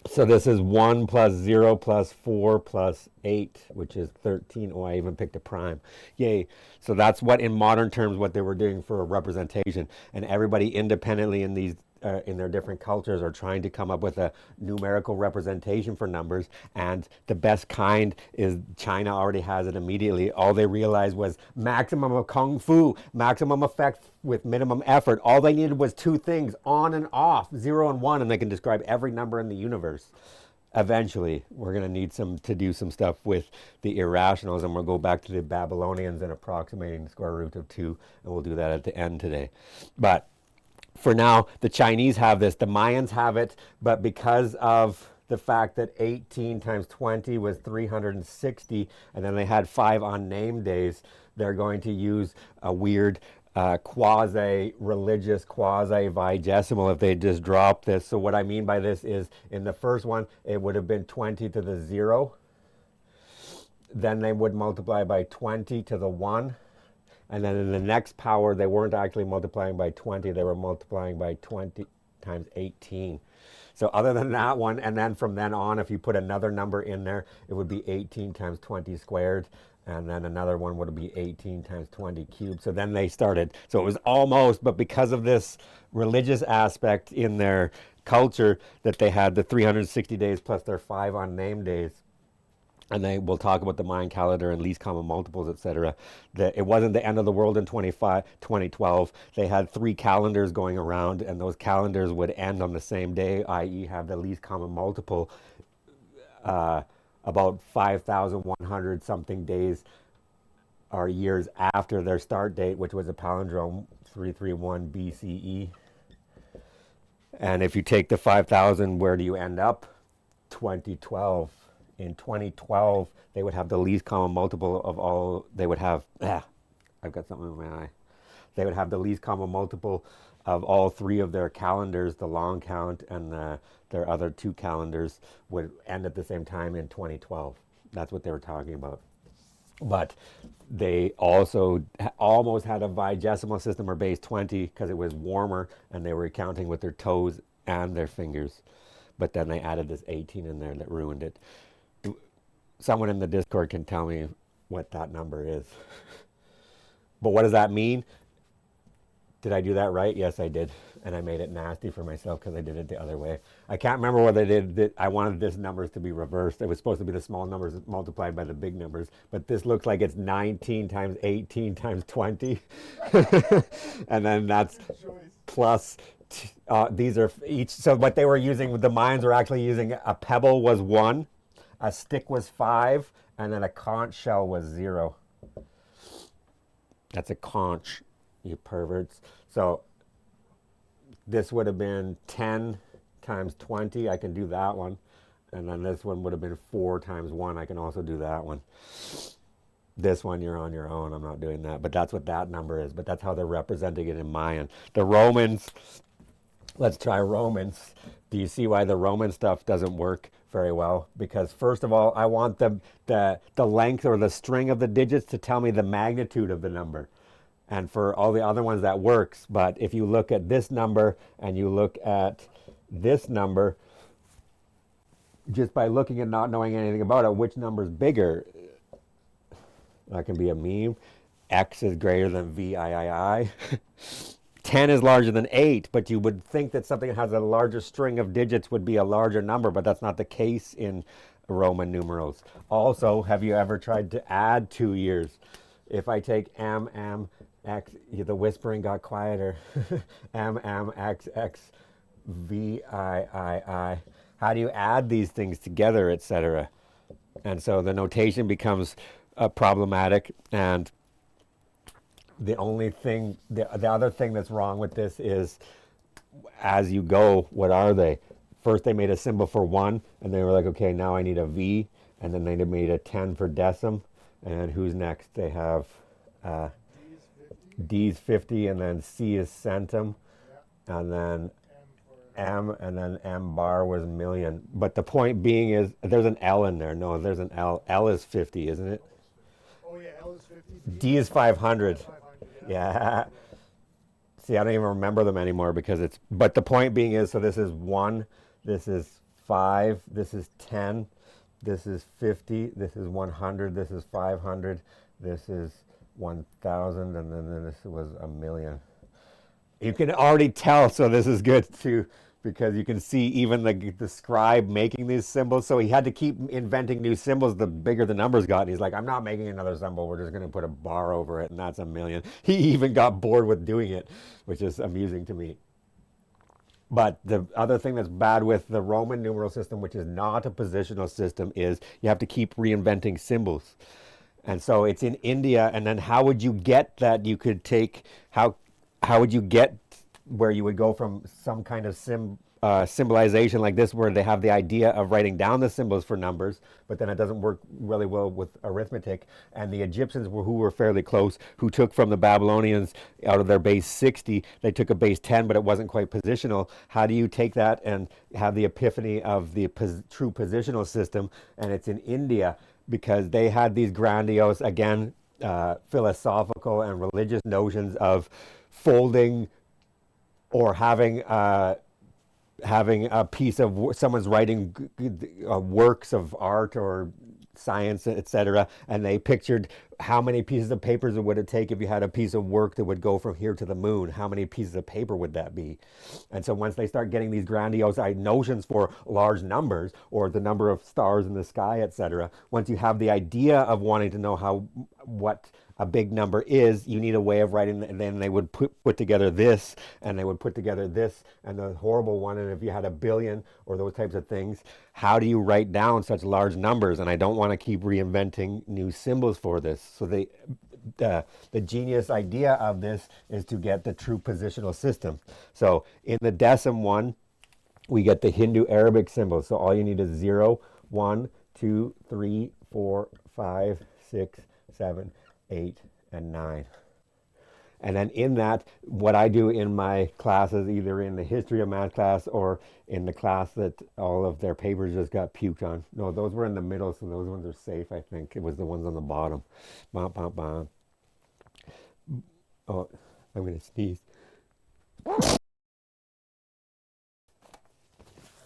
So this is 1 plus 0 plus 4 plus 8, which is 13. Oh, I even picked a prime. Yay. So that's what, in modern terms, what they were doing for a representation. And everybody independently in these in their different cultures are trying to come up with a numerical representation for numbers. And the best kind is China already has it immediately. All they realized was maximum of kung fu, maximum effect with minimum effort. All they needed was two things, on and off, 0 and 1, and they can describe every number in the universe. Eventually, we're going to need to do some stuff with the irrationals, and we'll go back to the Babylonians and approximating the square root of 2, and we'll do that at the end today. But for now, the Chinese have this, the Mayans have it, but because of the fact that 18 times 20 was 360, and then they had 5 unnamed days, they're going to use a weird quasi-religious, quasi-vigesimal if they just drop this. So what I mean by this is, in the first one, it would have been 20 to the 0. Then they would multiply by 20 to the 1. And then in the next power, they weren't actually multiplying by 20. They were multiplying by 20 times 18. So other than that one, and then from then on, if you put another number in there, it would be 18 times 20 squared. And then another one would be 18 times 20 cubed. So then they started. So it was almost, but because of this religious aspect in their culture, that they had the 360 days plus their 5 unnamed days. And they will talk about the Mayan calendar and least common multiples, etc. That it wasn't the end of the world in 2012. They had 3 calendars going around, and those calendars would end on the same day, i.e., have the least common multiple about 5,100 something days or years after their start date, which was a palindrome 331 BCE. And if you take the 5,000, where do you end up? 2012. In 2012, they would have the least common multiple of all. They would have, I've got something in my eye. They would have the least common multiple of all 3 of their calendars, the long count and their other 2 calendars would end at the same time in 2012. That's what they were talking about. But they also almost had a vigesimal system, or base 20, because it was warmer and they were counting with their toes and their fingers. But then they added this 18 in there that ruined it. Someone in the Discord can tell me what that number is. But what does that mean? Did I do that right? Yes, I did. And I made it nasty for myself because I did it the other way. I can't remember what I did. I wanted this numbers to be reversed. It was supposed to be the small numbers multiplied by the big numbers. But this looks like it's 19 times 18 times 20. And then that's plus, these are each. So what they were using, the Mayans were actually using, a pebble was 1. A stick was 5, and then a conch shell was 0. That's a conch, you perverts. So this would have been 10 times 20. I can do that one. And then this one would have been 4 times 1. I can also do that one. This one, you're on your own. I'm not doing that. But that's what that number is. But that's how they're representing it in Mayan. The Romans, let's try Romans. Do you see why the Roman stuff doesn't work very well? Because first of all, I want the length or the string of the digits to tell me the magnitude of the number. And for all the other ones that works. But if you look at this number and you look at this number, just by looking and not knowing anything about it, which number is bigger? That can be a meme. X is greater than VIII. 10 is larger than 8, but you would think that something that has a larger string of digits would be a larger number, but that's not the case in Roman numerals. Also, have you ever tried to add 2 years? If I take X, the whispering got quieter. XX, VIII. How do you add these things together, etc.? And so the notation becomes problematic. And the only thing, the other thing that's wrong with this is, as you go, what are they? First they made a symbol for 1, and they were like, okay, now I need a V, and then they made a 10 for decim. And who's next? They have D's 50, and then C is centum, and then M, and then M bar was million. But the point being is, there's an L in there. No, there's an L. L is 50, isn't it? Oh yeah, L is 50. D is 500. Yeah. See, I don't even remember them anymore because it's. But the point being is, so this is 1, this is 5, this is 10, this is 50, this is 100, this is 500, this is 1,000, and then this was a million. You can already tell, so this is good too, because you can see even the scribe making these symbols. So he had to keep inventing new symbols the bigger the numbers got. And he's like, I'm not making another symbol. We're just going to put a bar over it, and that's a million. He even got bored with doing it, which is amusing to me. But the other thing that's bad with the Roman numeral system, which is not a positional system, is you have to keep reinventing symbols. And so it's in India. And then how would you get that? You could take how would you get where you would go from some kind of symbolization like this, where they have the idea of writing down the symbols for numbers, but then it doesn't work really well with arithmetic. And the Egyptians, who were fairly close, who took from the Babylonians out of their base 60, they took a base 10, but it wasn't quite positional. How do you take that and have the epiphany of the true positional system? And it's in India, because they had these grandiose, again, philosophical and religious notions of folding, or having a piece of someone's writing works of art or science, etc. And they pictured how many pieces of papers it would take if you had a piece of work that would go from here to the moon. How many pieces of paper would that be? And so once they start getting these grandiose notions for large numbers, or the number of stars in the sky, etc., once you have the idea of wanting to know what a big number is, you need a way of writing. And then they would put together this, and they would put together this, and the horrible one. And if you had a billion or those types of things, how do you write down such large numbers? And I don't want to keep reinventing new symbols for this. So the genius idea of this is to get the true positional system. So in the decimal one, we get the Hindu Arabic symbols. So all you need is 0, 1, 2, 3, 4, 5, 6, 7, 8, and 9. And then in that, what I do in my classes, either in the history of math class or in the class that all of their papers just got puked on. No, those were in the middle, so those ones are safe, I think. It was the ones on the bottom. Bum, bum, bum. Oh, I'm going to sneeze. I think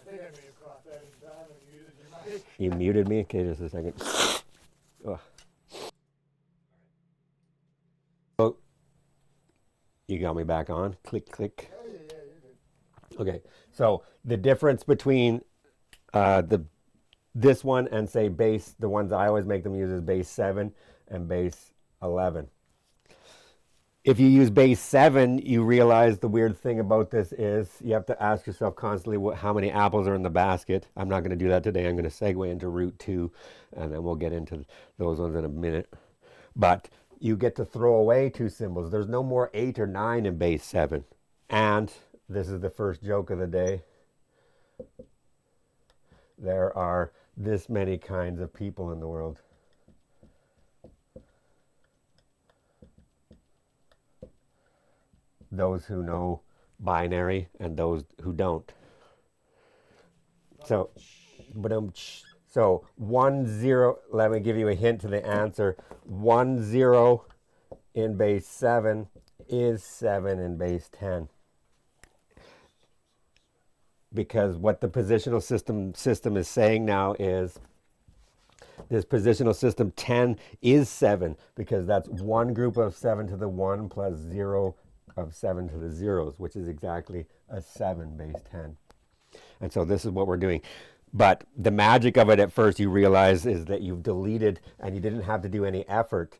I may have caught that in time and muted your mic. You muted me? Okay, just a second. Ugh. Oh, you got me back on. Click, click. Oh, yeah, you're good. Okay, so the difference between this one and say base, the ones I always make them use is base 7 and base 11. If you use base 7, you realize the weird thing about this is you have to ask yourself constantly how many apples are in the basket. I'm not going to do that today. I'm going to segue into root 2, and then we'll get into those ones in a minute. But you get to throw away 2 symbols. There's no more 8 or 9 in base 7. And this is the first joke of the day. There are this many kinds of people in the world. Those who know binary and those who don't. So, so 1 0, let me give you a hint to the answer. 1 0 in base 7 is 7 in base 10. Because what the positional system is saying now is this positional system 10 is 7, because that's one group of 7 to the 1 plus 0 of 7 to the zeros, which is exactly a 7 base 10. And so this is what we're doing. But the magic of it at first, you realize, is that you've deleted, and you didn't have to do any effort,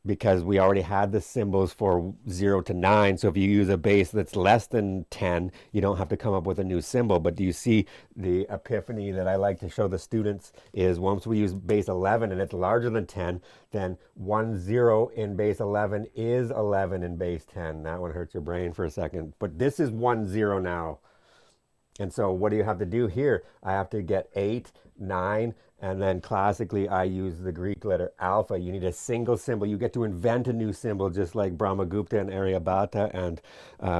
because we already had the symbols for 0 to 9. So if you use a base that's less than 10, you don't have to come up with a new symbol. But do you see the epiphany that I like to show the students is once we use base 11 and it's larger than 10, then 1 0 in base 11 is 11 in base 10. That one hurts your brain for a second. But this is 1 0 now. And so what do you have to do here? I have to get 8, 9, and then classically I use the Greek letter alpha. You need a single symbol. You get to invent a new symbol, just like Brahmagupta and Aryabhata and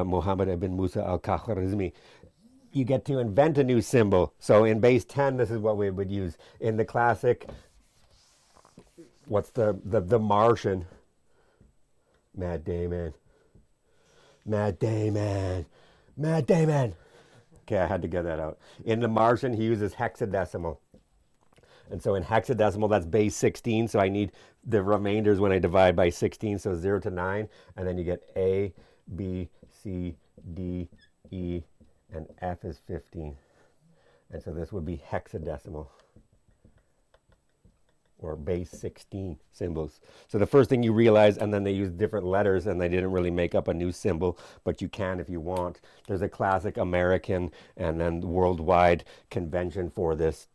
Muhammad ibn Musa al-Khwarizmi. You get to invent a new symbol. So in base 10, this is what we would use. In the classic, what's the Martian? Matt Damon. Matt Damon. Matt Damon. Okay, I had to get that out. In the Martian, he uses hexadecimal. And so in hexadecimal, that's base 16. So I need the remainders when I divide by 16. So 0 to 9. And then you get A, B, C, D, E, and F is 15. And so this would be hexadecimal, or base 16 symbols. So the first thing you realize, and then they use different letters and they didn't really make up a new symbol, but you can if you want. There's a classic American and then worldwide convention for this.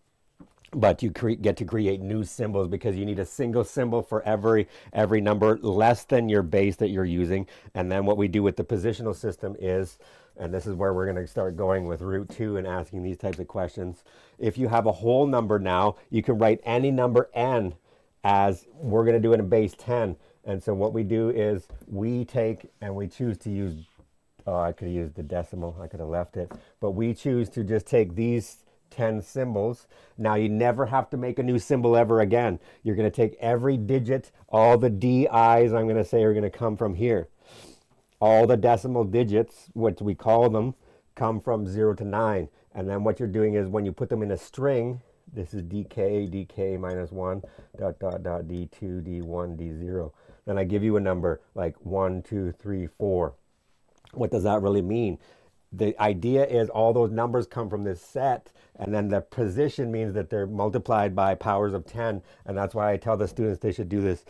But you get to create new symbols because you need a single symbol for every number less than your base that you're using. And then what we do with the positional system is, and this is where we're going to start going with root 2 and asking these types of questions. If you have a whole number now, you can write any number n as we're going to do it in base 10. And so what we do is we take and we choose to use, oh, I could have used the decimal, I could have left it, but we choose to just take these 10 symbols. Now you never have to make a new symbol ever again. You're going to take every digit, all the DIs I'm going to say are going to come from here. All the decimal digits, what we call them, come from 0 to 9. And then what you're doing is when you put them in a string, this is dk minus 1, dot, dot, dot, d2, d1, d0. Then I give you a number like 1, 2, 3, 4. What does that really mean? The idea is all those numbers come from this set, and then the position means that they're multiplied by powers of 10. And that's why I tell the students they should do this,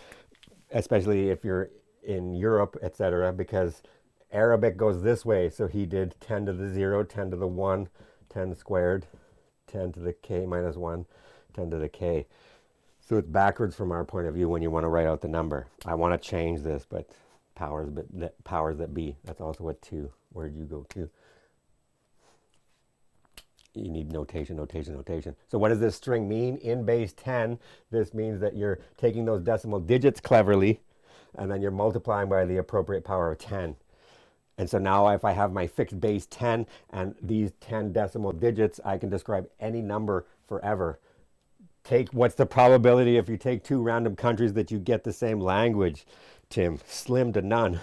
especially if you're in Europe, etc., because Arabic goes this way. So he did 10 to the 0, 10 to the 1, 10 squared, 10 to the k minus 1, 10 to the k. So it's backwards from our point of view when you want to write out the number. I want to change this, but powers that be. That's also what 2. Where'd you go to? You need notation, notation, notation. So what does this string mean? In base 10, this means that you're taking those decimal digits cleverly, and then you're multiplying by the appropriate power of 10. And so now if I have my fixed base 10 and these 10 decimal digits, I can describe any number forever. What's the probability if you take 2 random countries that you get the same language, Tim? Slim to none.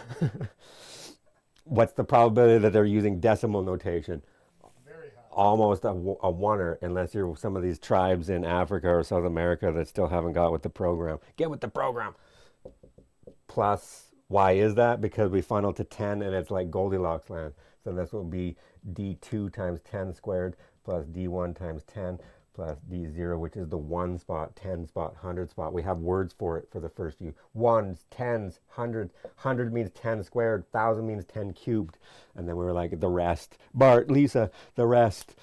What's the probability that they're using decimal notation? Almost a oneer, unless you're some of these tribes in Africa or South America that still haven't got with the program. Get with the program. Plus, why is that? Because we funnel to 10 and it's like Goldilocks land. So this will be d2 times 10 squared plus d1 times 10 plus d0, which is the 1 spot, 10 spot, 100 spot. We have words for it for the first few. Ones, tens, hundreds. 100 means 10 squared, 1,000 means 10 cubed. And then we were like, the rest. Bart, Lisa, the rest.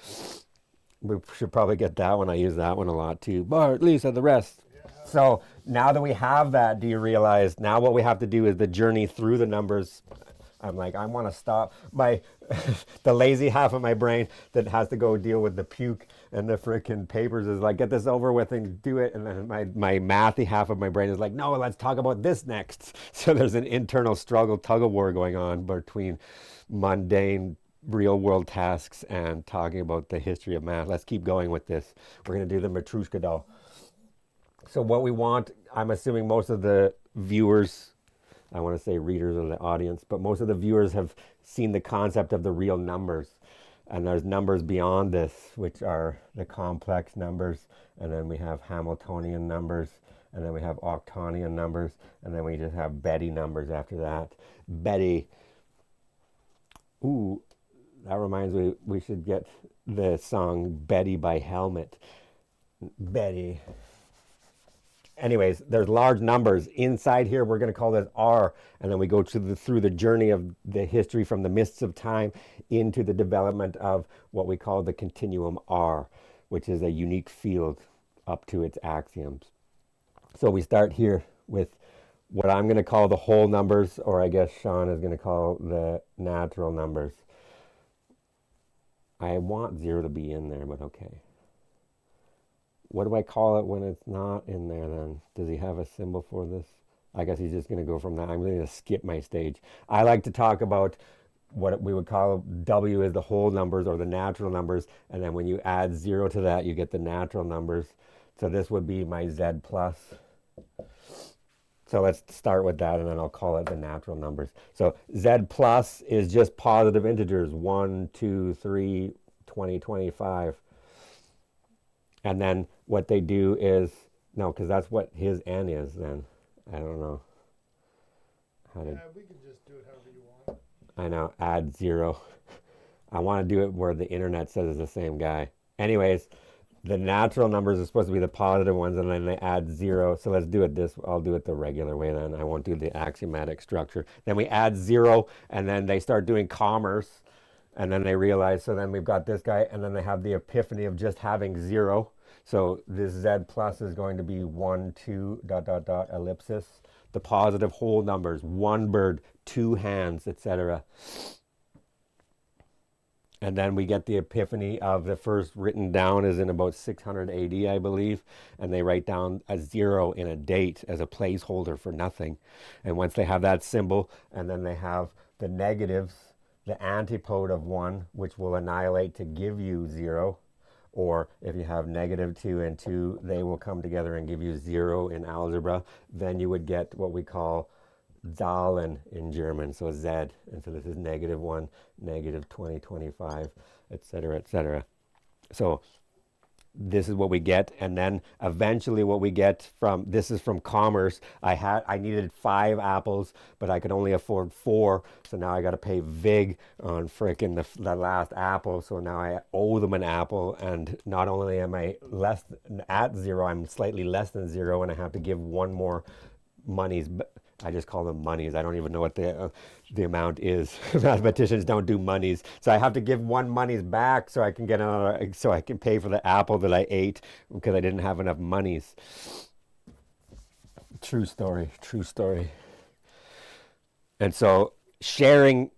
We should probably get that one. I use that one a lot too. Bart, Lisa, the rest. So now that we have that, do you realize now what we have to do is the journey through the numbers? I'm like, I want to stop my the lazy half of my brain that has to go deal with the puke and the freaking papers is like, get this over with and do it. And then my mathy half of my brain is like, no, let's talk about this next. So there's an internal struggle, tug of war going on between mundane real world tasks and talking about the history of math. Let's keep going with this. We're going to do the Matryoshka doll. So what we want, I'm assuming most of the viewers, I want to say readers of the audience, but most of the viewers have seen the concept of the real numbers. And there's numbers beyond this, which are the complex numbers. And then we have Hamiltonian numbers. And then we have octonian numbers. And then we just have Betty numbers after that. Betty. Ooh, that reminds me, we should get the song Betty by Helmet. Betty. Anyways, there's large numbers. Inside here, we're going to call this R, and then we go through the journey of the history from the mists of time into the development of what we call the continuum R, which is a unique field up to its axioms. So we start here with what I'm going to call the whole numbers, or I guess Sean is going to call the natural numbers. I want 0 to be in there, but okay. What do I call it when it's not in there then? Does he have a symbol for this? I guess he's just going to go from that. I'm going to skip my stage. I like to talk about what we would call W as the whole numbers or the natural numbers. And then when you add 0 to that, you get the natural numbers. So this would be my Z plus. So let's start with that, and then I'll call it the natural numbers. So Z plus is just positive integers, 1, 2, 3, 20, 25. And then what they do is, no, because that's what his n is then. I don't know how to, We can just do it however you want. I know, add 0. I want to do it where the internet says it's the same guy. Anyways, the natural numbers are supposed to be the positive ones, and then they add 0. So let's do it I'll do it the regular way then. I won't do the axiomatic structure. Then we add 0, and then they start doing commerce, and then they realize, so then we've got this guy, and then they have the epiphany of just having 0. So this Z plus is going to be 1, 2, dot, dot, dot, ellipsis. The positive whole numbers, 1 bird, 2 hands, etc. And then we get the epiphany of the first written down is in about 600 AD, I believe. And they write down a 0 in a date as a placeholder for nothing. And once they have that symbol, and then they have the negatives, the antipode of 1, which will annihilate to give you 0. Or if you have -2 and 2, they will come together and give you 0 in algebra. Then you would get what we call Zahlen in German, so Z. And so this is -1, -20, 25, etc., etc. So this is what we get, and then eventually what we get from this is from commerce. I needed 5 apples, but I could only afford 4, so now I got to pay vig on frickin' the last apple. So now I owe them an apple, and not only am I less at 0, I'm slightly less than 0, and I have to give 1 more monies. I just call them monies. I don't even know what the amount is. Mathematicians don't do monies, so I have to give 1 monies back so I can get another, so I can pay for the apple that I ate because I didn't have enough monies. True story. True story. And so sharing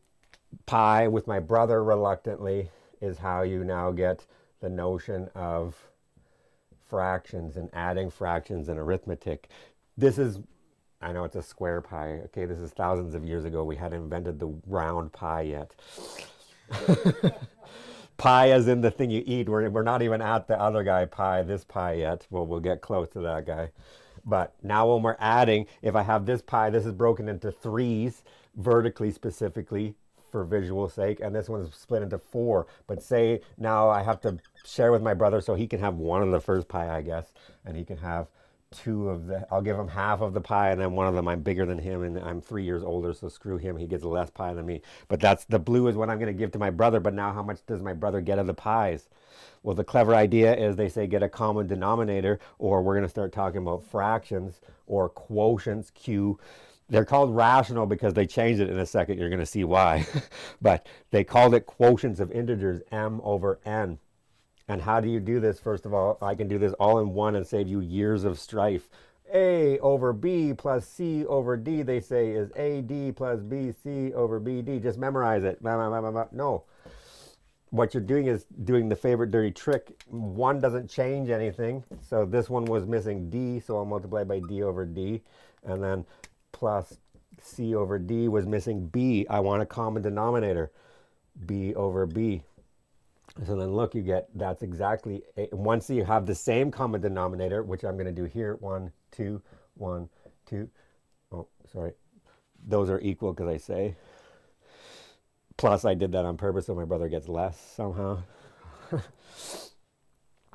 pi with my brother reluctantly is how you now get the notion of fractions and adding fractions in arithmetic. This is, I know it's a square pi. Okay, this is thousands of years ago. We hadn't invented the round pi yet. Pi as in the thing you eat. We're not even at the other guy pi, this pi yet. Well, we'll get close to that guy. But now when we're adding, if I have this pi, this is broken into 3s, vertically specifically, for visual sake, and this one's split into 4. But say now I have to share with my brother so he can have 1 of the first pi, I guess, and he can have 2 of the, I'll give him half of the pie, and then 1 of them I'm bigger than him, and I'm 3 years older, so screw him, he gets less pie than me. But that's, the blue is what I'm going to give to my brother. But now how much does my brother get of the pies? Well, the clever idea is they say get a common denominator, or we're going to start talking about fractions or quotients, Q. They're called rational because they changed it in a second. You're going to see why. But they called it quotients of integers, m over n. And how do you do this? First of all, I can do this all in one and save you years of strife. A over B plus C over D, they say, is AD plus BC over BD. Just memorize it. No. What you're doing is doing the favorite dirty trick. 1 doesn't change anything. So this one was missing D, so I'll multiply by D over D. And then plus C over D was missing B. I want a common denominator. B over B. So then look, you get, that's exactly, once you have the same common denominator, which I'm going to do here, 1, 2, 1, 2. Oh, sorry. Those are equal because I say. Plus I did that on purpose so my brother gets less somehow.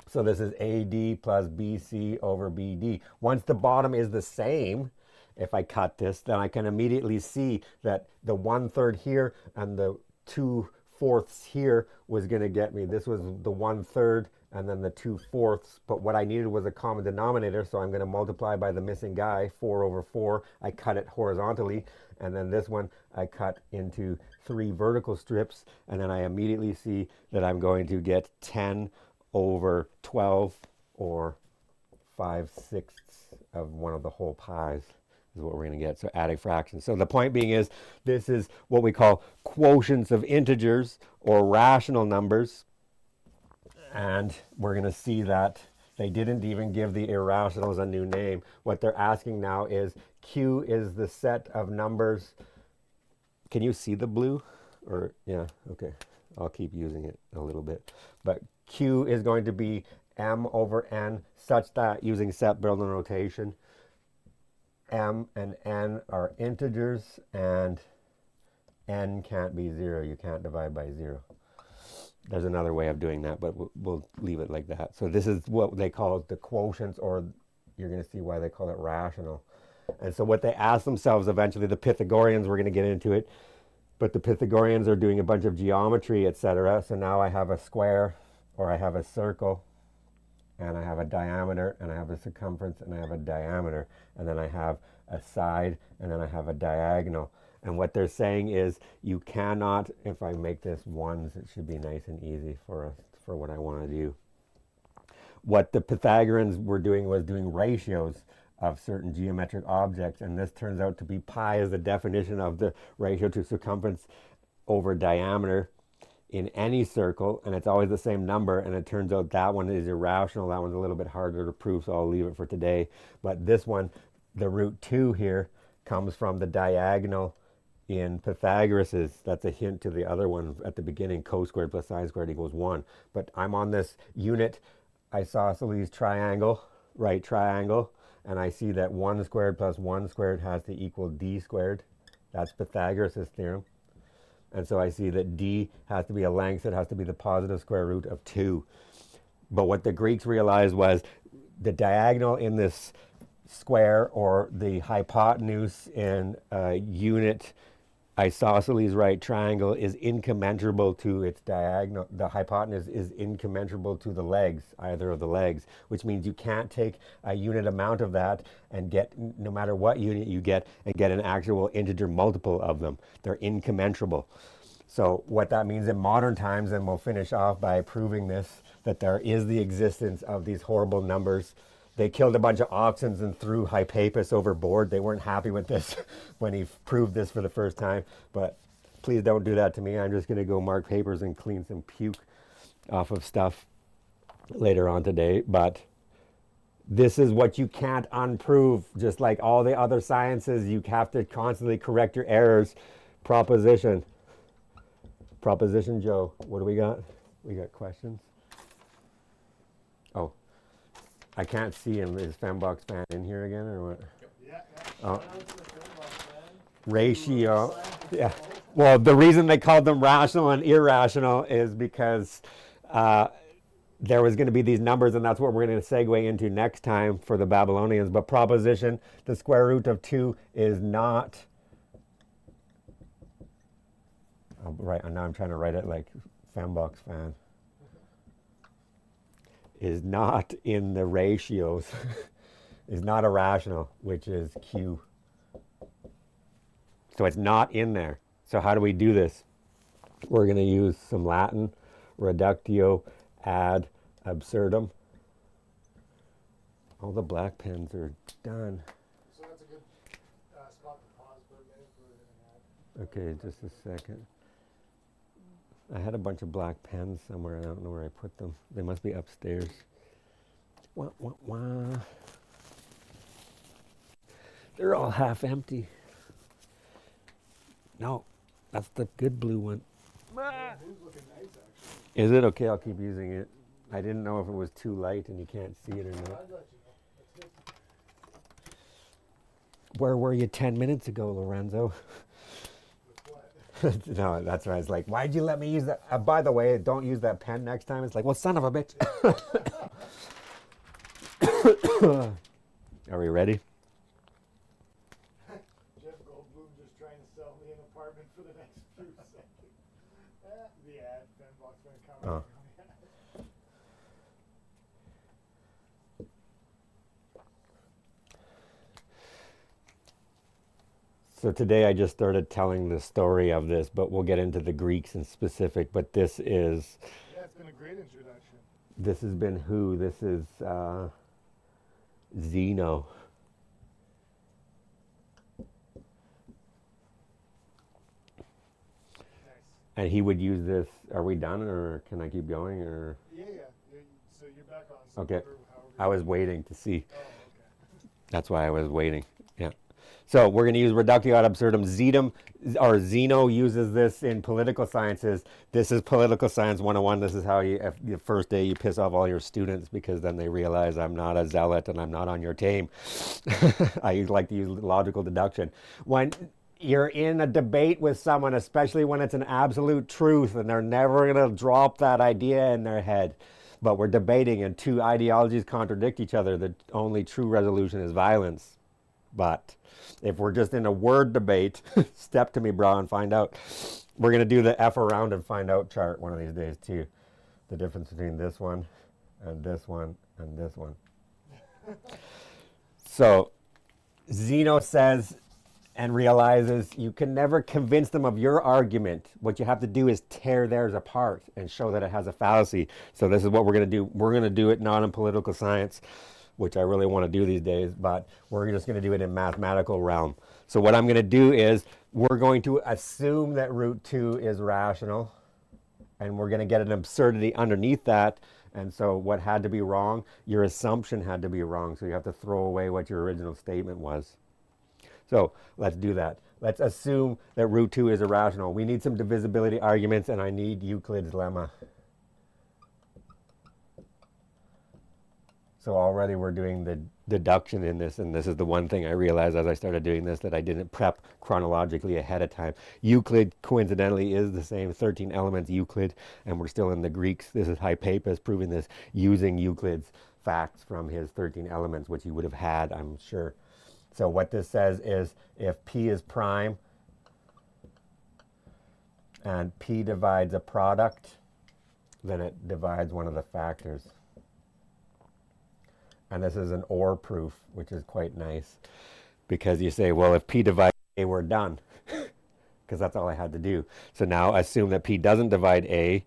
So this is AD plus BC over BD. Once the bottom is the same, if I cut this, then I can immediately see that the 1/3 here and the 2/4 here was going to get me. This was the 1/3 and then the 2/4. But what I needed was a common denominator, so I'm going to multiply by the missing guy, 4 over 4. I cut it horizontally, and then this one I cut into 3 vertical strips, and then I immediately see that I'm going to get 10 over 12, or 5/6 of one of the whole pies is what we're going to get. So adding fractions. So the point being is, this is what we call quotients of integers or rational numbers. And we're going to see that they didn't even give the irrationals a new name. What they're asking now is, Q is the set of numbers. Can you see the blue? Or, yeah, okay. I'll keep using it a little bit. But Q is going to be m over n, such that, using set Brillouin notation, m and n are integers, and n can't be 0. You can't divide by 0. There's another way of doing that, but we'll leave it like that. So this is what they call the quotients, or you're going to see why they call it rational. And so what they asked themselves eventually, the Pythagoreans, we're going to get into it, but the Pythagoreans are doing a bunch of geometry, etc. So now I have a square, or I have a circle, and I have a diameter, and I have a circumference, and I have a diameter, and then I have a side, and then I have a diagonal. And what they're saying is you cannot, if I make this ones, it should be nice and easy for what I want to do. What the Pythagoreans were doing was doing ratios of certain geometric objects, and this turns out to be pi is the definition of the ratio to circumference over diameter in any circle, and it's always the same number, and it turns out that one is irrational. That one's a little bit harder to prove, so I'll leave it for today. But this one, the root 2 here, comes from the diagonal in Pythagoras's. That's a hint to the other one at the beginning, co squared plus sine squared equals 1. But I'm on this unit isosceles triangle, right triangle, and I see that 1 squared plus 1 squared has to equal d squared. That's Pythagoras' theorem. And so I see that d has to be a length, so it has to be the positive square root of 2. But what the Greeks realized was the diagonal in this square, or the hypotenuse in a unit isosceles right triangle, is incommensurable to its diagonal. The hypotenuse is incommensurable to the legs, either of the legs, which means you can't take a unit amount of that and get, no matter what unit you get, and get an actual integer multiple of them. They're incommensurable. So what that means in modern times, and we'll finish off by proving this, that there is the existence of these horrible numbers. They killed a bunch of oxen and threw Hypaepus overboard. They weren't happy with this when he proved this for the first time. But please don't do that to me. I'm just going to go mark papers and clean some puke off of stuff later on today. But this is what you can't unprove. Just like all the other sciences, you have to constantly correct your errors. Proposition Joe, what do we got? We got questions? Oh. I can't see him. Is Fembox fan in here again, or what? Yeah. Oh. Shout out to the Finbox fan. Ratio. Yeah. Well, the reason they called them rational and irrational is because there was going to be these numbers, and that's what we're going to segue into next time for the Babylonians. But proposition, the square root of 2 is not. Oh, right. Now I'm trying to write it like Fembox fan. Is not in the ratios, is not irrational, which is Q. So it's not in there. So how do we do this? We're going to use some Latin, reductio ad absurdum. All the black pens are done. So that's a good spot to pause for a minute. Okay, just a second. I had a bunch of black pens somewhere. I don't know where I put them. They must be upstairs. Wah, wah, wah. They're all half empty. No, that's the good blue one. Blue's looking nice, actually. Is it? Okay, I'll keep using it. I didn't know if it was too light and you can't see it or not. I'd let you know. That's good. Where were you 10 minutes ago, Lorenzo? With what? No, that's right. It's like, why'd you let me use that? By the way, don't use that pen next time. It's like, well, son of a bitch. Are we ready? Jeff Goldblum just trying to sell me an apartment for the next few seconds. The ad, Finbox fan comment. Oh. So today I just started telling the story of this, but we'll get into the Greeks in specific. But this is, Yeah, it's been a great introduction. this has been who? This is Zeno. Nice. And he would use this. Are we done, or can I keep going? Or Yeah. So you're back on. So okay, however I was waiting to see. Oh, okay. That's why I was waiting. Yeah. So we're going to use reductio ad absurdum. Zeno uses this in political sciences. This is political science 101. This is how you, if the first day you piss off all your students because then they realize I'm not a zealot and I'm not on your team. I like to use logical deduction. When you're in a debate with someone, especially when it's an absolute truth and they're never going to drop that idea in their head, but we're debating and two ideologies contradict each other, the only true resolution is violence. But if we're just in a word debate, step to me, bro, and find out. We're going to do the F around and find out chart one of these days, too. The difference between this one and this one and this one. So Zeno says and realizes you can never convince them of your argument. What you have to do is tear theirs apart and show that it has a fallacy. So this is what we're going to do. We're going to do it not in political science, which I really want to do these days, but we're just going to do it in mathematical realm. So what I'm going to do is we're going to assume that root 2 is rational, and we're going to get an absurdity underneath that. And so what had to be wrong? Your assumption had to be wrong, so you have to throw away what your original statement was. So let's do that. Let's assume that root 2 is irrational. We need some divisibility arguments, and I need Euclid's lemma. So already we're doing the deduction in this, and this is the one thing I realized as I started doing this, that I didn't prep chronologically ahead of time. Euclid, coincidentally, is the same 13 elements Euclid, and we're still in the Greeks. This is Hypaepus proving this using Euclid's facts from his 13 elements, which he would have had, I'm sure. So what this says is if P is prime and P divides a product, then it divides one of the factors. And this is an OR proof, which is quite nice, because you say, well, if P divides A, we're done, because that's all I had to do. So now assume that P doesn't divide A,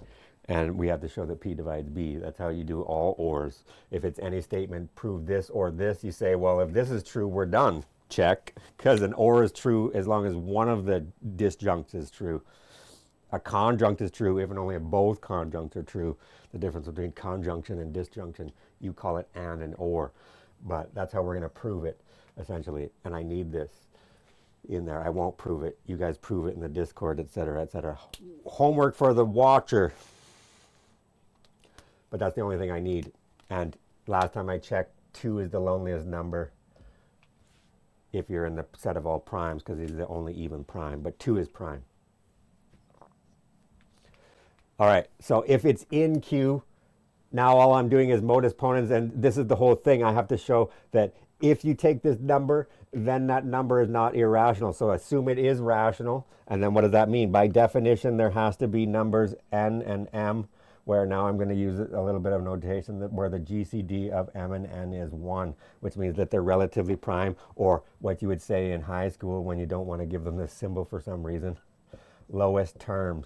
and we have to show that P divides B. That's how you do all ORs. If it's any statement, prove this or this, you say, well, if this is true, we're done. Check, because an OR is true as long as one of the disjuncts is true. A conjunct is true if and only if both conjuncts are true. The difference between conjunction and disjunction, you call it and or. But that's how we're going to prove it, essentially. And I need this in there. I won't prove it. You guys prove it in the Discord, etc., etc. Homework for the watcher. But that's the only thing I need. And last time I checked, 2 is the loneliest number if you're in the set of all primes, because he's the only even prime. But 2 is prime. All right, so if it's in Q, now all I'm doing is modus ponens, and this is the whole thing. I have to show that if you take this number, then that number is not irrational. So assume it is rational, and then what does that mean? By definition, there has to be numbers n and m, where now I'm going to use a little bit of notation where the GCD of m and n is 1, which means that they're relatively prime, or what you would say in high school when you don't want to give them this symbol for some reason, lowest terms.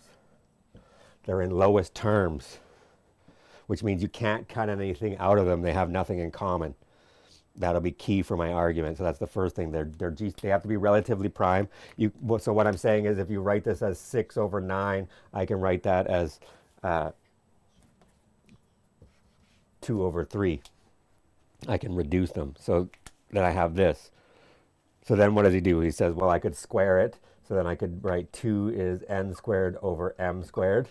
They're in lowest terms, which means you can't cut anything out of them. They have nothing in common. That'll be key for my argument. So that's the first thing. They have to be relatively prime. So what I'm saying is if you write this as 6 over 9, I can write that as 2 over 3. I can reduce them so that I have this. So then what does he do? He says, well, I could square it. So then I could write 2 is n squared over m squared.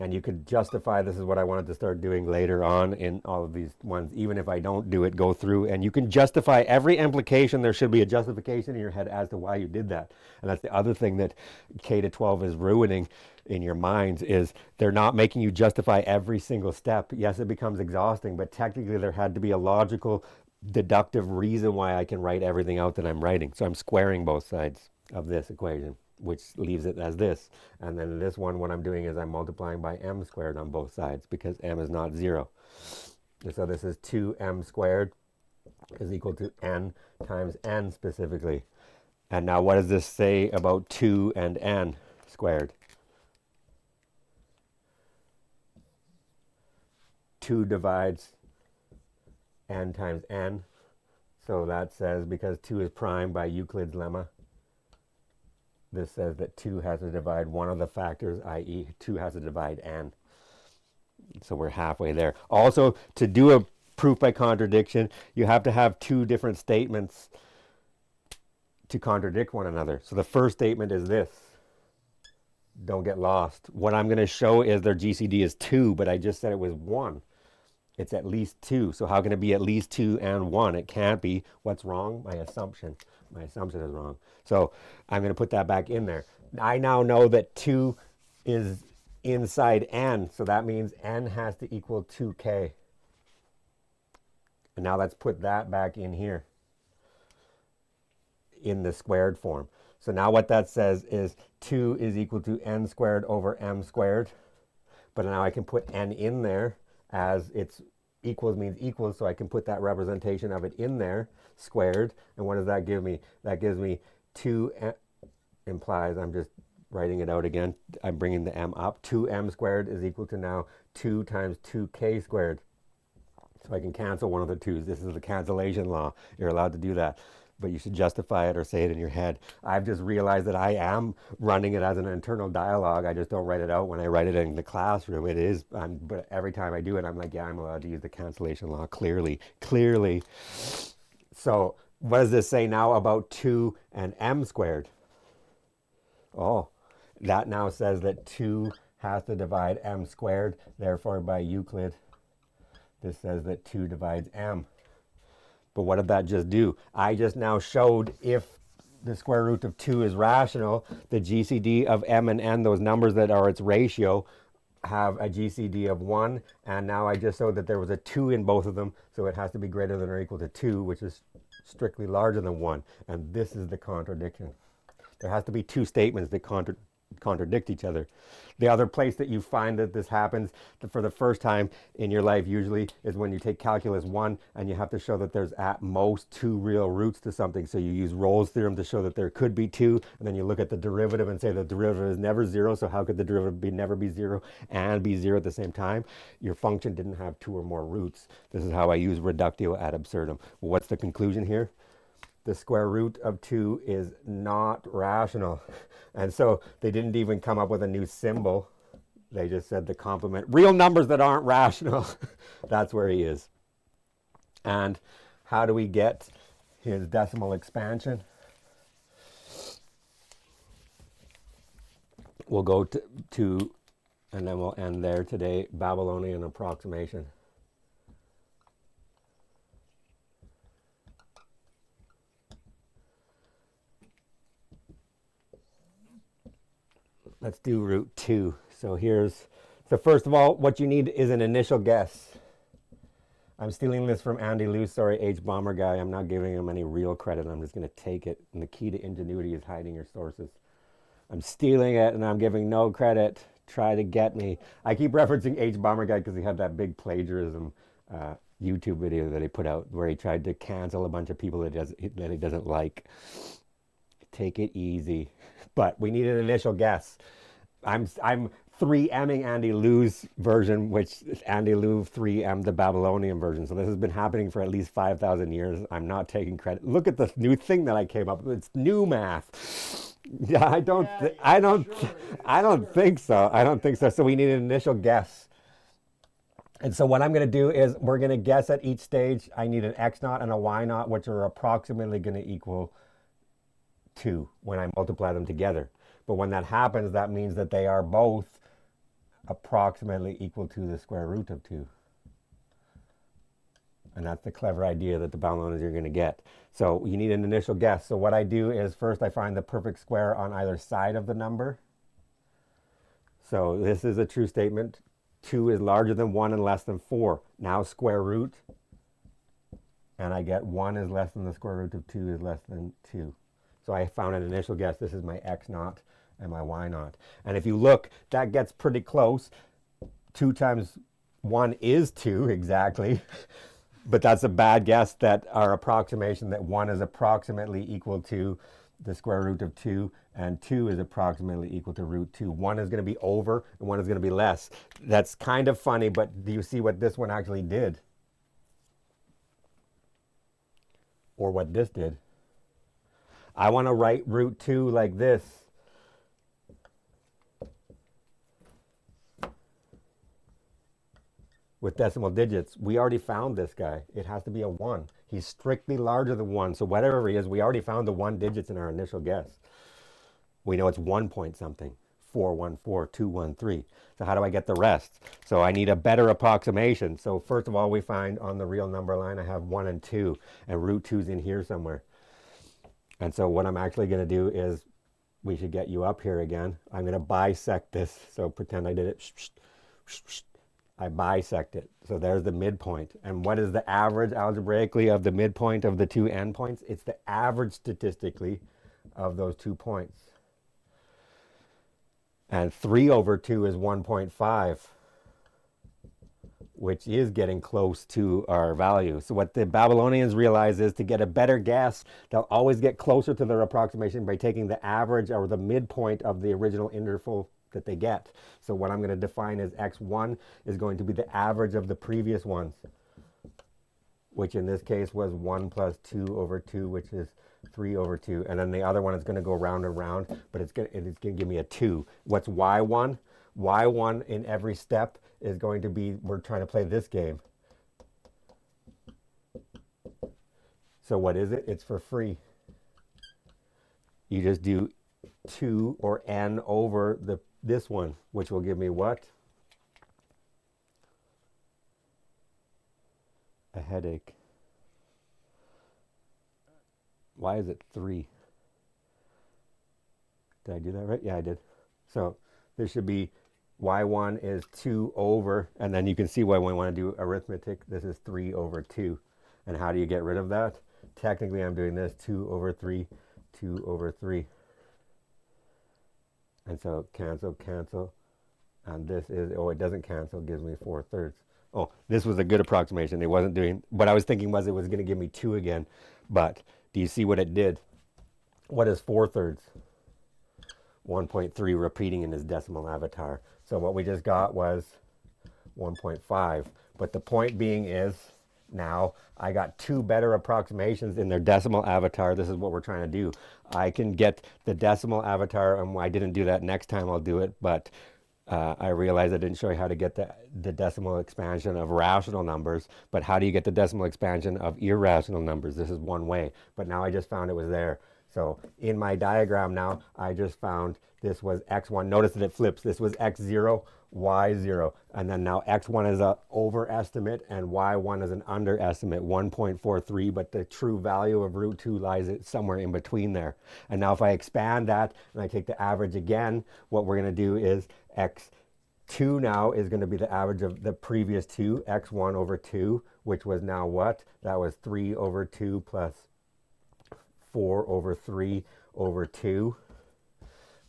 And you could justify, this is what I wanted to start doing later on in all of these ones, even if I don't do it, go through, and you can justify every implication. There should be a justification in your head as to why you did that. And that's the other thing that K to 12 is ruining in your minds, is they're not making you justify every single step. Yes, it becomes exhausting, but technically there had to be a logical, deductive reason why I can write everything out that I'm writing. So I'm squaring both sides of this equation, which leaves it as this. And then this one, what I'm doing is I'm multiplying by m squared on both sides, because m is not 0. And so this is 2m squared is equal to n times n specifically. And now what does this say about 2 and n squared? 2 divides n times n. So that says, because 2 is prime by Euclid's lemma, this says that 2 has to divide one of the factors, i.e. 2 has to divide n. So we're halfway there. Also, to do a proof by contradiction, you have to have 2 different statements to contradict one another. So the first statement is this. Don't get lost. What I'm going to show is their GCD is 2, but I just said it was 1. It's at least 2. So how can it be at least 2 and 1? It can't be. What's wrong? My assumption. My assumption is wrong. So I'm going to put that back in there. I now know that 2 is inside n, so that means n has to equal 2k. And now let's put that back in here in the squared form. So now what that says is 2 is equal to n squared over m squared. But now I can put n in there as it's equals means equals, so I can put that representation of it in there, squared. And what does that give me? That gives me 2, implies, I'm just writing it out again, I'm bringing the m up. 2m squared is equal to now 2 times 2k squared. So I can cancel one of the 2's. This is the cancellation law. You're allowed to do that, but you should justify it or say it in your head. I've just realized that I am running it as an internal dialogue. I just don't write it out when I write it in the classroom. It is, but every time I do it, I'm like, yeah, I'm allowed to use the cancellation law clearly. So what does this say now about 2 and m squared? Oh, that now says that 2 has to divide m squared. Therefore, by Euclid, this says that 2 divides m. But what did that just do? I just now showed if the square root of 2 is rational, the GCD of m and n, those numbers that are its ratio, have a GCD of 1. And now I just showed that there was a 2 in both of them, so it has to be greater than or equal to 2, which is strictly larger than 1. And this is the contradiction. There has to be 2 statements that contradict each other. The other place that you find that this happens for the first time in your life usually is when you take calculus 1 and you have to show that there's at most 2 real roots to something. So you use Rolle's theorem to show that there could be 2, and then you look at the derivative and say the derivative is never 0, so how could the derivative never be 0 and be 0 at the same time? Your function didn't have 2 or more roots. This is how I use reductio ad absurdum. Well, what's the conclusion here? The square root of 2 is not rational. And so they didn't even come up with a new symbol. They just said the complement. Real numbers that aren't rational. That's where he is. And how do we get his decimal expansion? We'll go to and then we'll end there today, Babylonian approximation. Let's do root 2. So first of all, what you need is an initial guess. I'm stealing this from Andy Luce, sorry, H Bomber guy. I'm not giving him any real credit. I'm just going to take it. And the key to ingenuity is hiding your sources. I'm stealing it and I'm giving no credit. Try to get me. I keep referencing H Bomber guy because he had that big plagiarism YouTube video that he put out where he tried to cancel a bunch of people that he doesn't like. Take it easy. But we need an initial guess. I'm 3M'ing Andy Liu's version, which is Andy Liu 3M, the Babylonian version. So this has been happening for at least 5,000 years. I'm not taking credit. Look at the new thing that I came up with. It's new math. Yeah, I don't think so. I don't think so. So we need an initial guess. And so what I'm going to do is we're going to guess at each stage. I need an X naught and a Y naught, which are approximately going to equal 2 when I multiply them together. But when that happens, that means that they are both approximately equal to the square root of 2. And that's the clever idea that the Babylonians are going to get. So you need an initial guess. So what I do is first I find the perfect square on either side of the number. So this is a true statement. 2 is larger than 1 and less than 4. Now square root. And I get 1 is less than the square root of 2 is less than 2. So I found an initial guess. This is my X naught and my Y naught. And if you look, that gets pretty close. 2 times 1 is 2, exactly. But that's a bad guess that our approximation that 1 is approximately equal to the square root of 2 and 2 is approximately equal to root 2. 1 is going to be over and 1 is going to be less. That's kind of funny, but do you see what this one actually did? Or what this did? I want to write root 2 like this. With decimal digits. We already found this guy. It has to be a 1. He's strictly larger than 1. So whatever he is, we already found the 1 digits in our initial guess. We know it's 1 point something. 414213. So how do I get the rest? So I need a better approximation. So first of all, we find on the real number line, I have 1 and 2, and root 2 is in here somewhere. And so what I'm actually going to do is, we should get you up here again. I'm going to bisect this. So pretend I did it. I bisect it. So there's the midpoint. And what is the average algebraically of the midpoint of the two endpoints? It's the average statistically of those 2 points. And 3 over 2 is 1.5, which is getting close to our value. So what the Babylonians realize is, to get a better guess, they'll always get closer to their approximation by taking the average or the midpoint of the original interval that they get. So what I'm going to define as x1 is going to be the average of the previous ones, which in this case was 1 plus 2 over 2, which is 3 over 2. And then the other one is going to go round and round, but it's going to give me a 2. What's y1? Y1 in every step is going to be, we're trying to play this game. So what is it? It's for free. You just do 2 or n over this one, which will give me what? A headache. Why is it 3? Did I do that right? Yeah, I did. So there should be y1 is 2 over, and then you can see why we want to do arithmetic. This is 3 over 2. And how do you get rid of that? Technically, I'm doing this 2 over 3, 2 over 3. And so cancel, cancel. And this is, oh, it doesn't cancel, it gives me 4/3. Oh, this was a good approximation. It wasn't doing, what I was thinking was it was going to give me 2 again. But do you see what it did? What is 4/3? 1.3 repeating in his decimal avatar. So what we just got was 1.5. But the point being is, now I got 2 better approximations in their decimal avatar. This is what we're trying to do. I can get the decimal avatar, and I didn't do that. Next time I'll do it, but I realized I didn't show you how to get the decimal expansion of rational numbers. But how do you get the decimal expansion of irrational numbers? This is one way, but now I just found it was there. So in my diagram now, I just found this was x1. Notice that it flips. This was x0, y0. And then now x1 is an overestimate and y1 is an underestimate, 1.43. But the true value of root 2 lies somewhere in between there. And now if I expand that and I take the average again, what we're going to do is x2 now is going to be the average of the previous 2, x1 over 2, which was now what? That was 3 over 2 plus 4 over 3 over 2.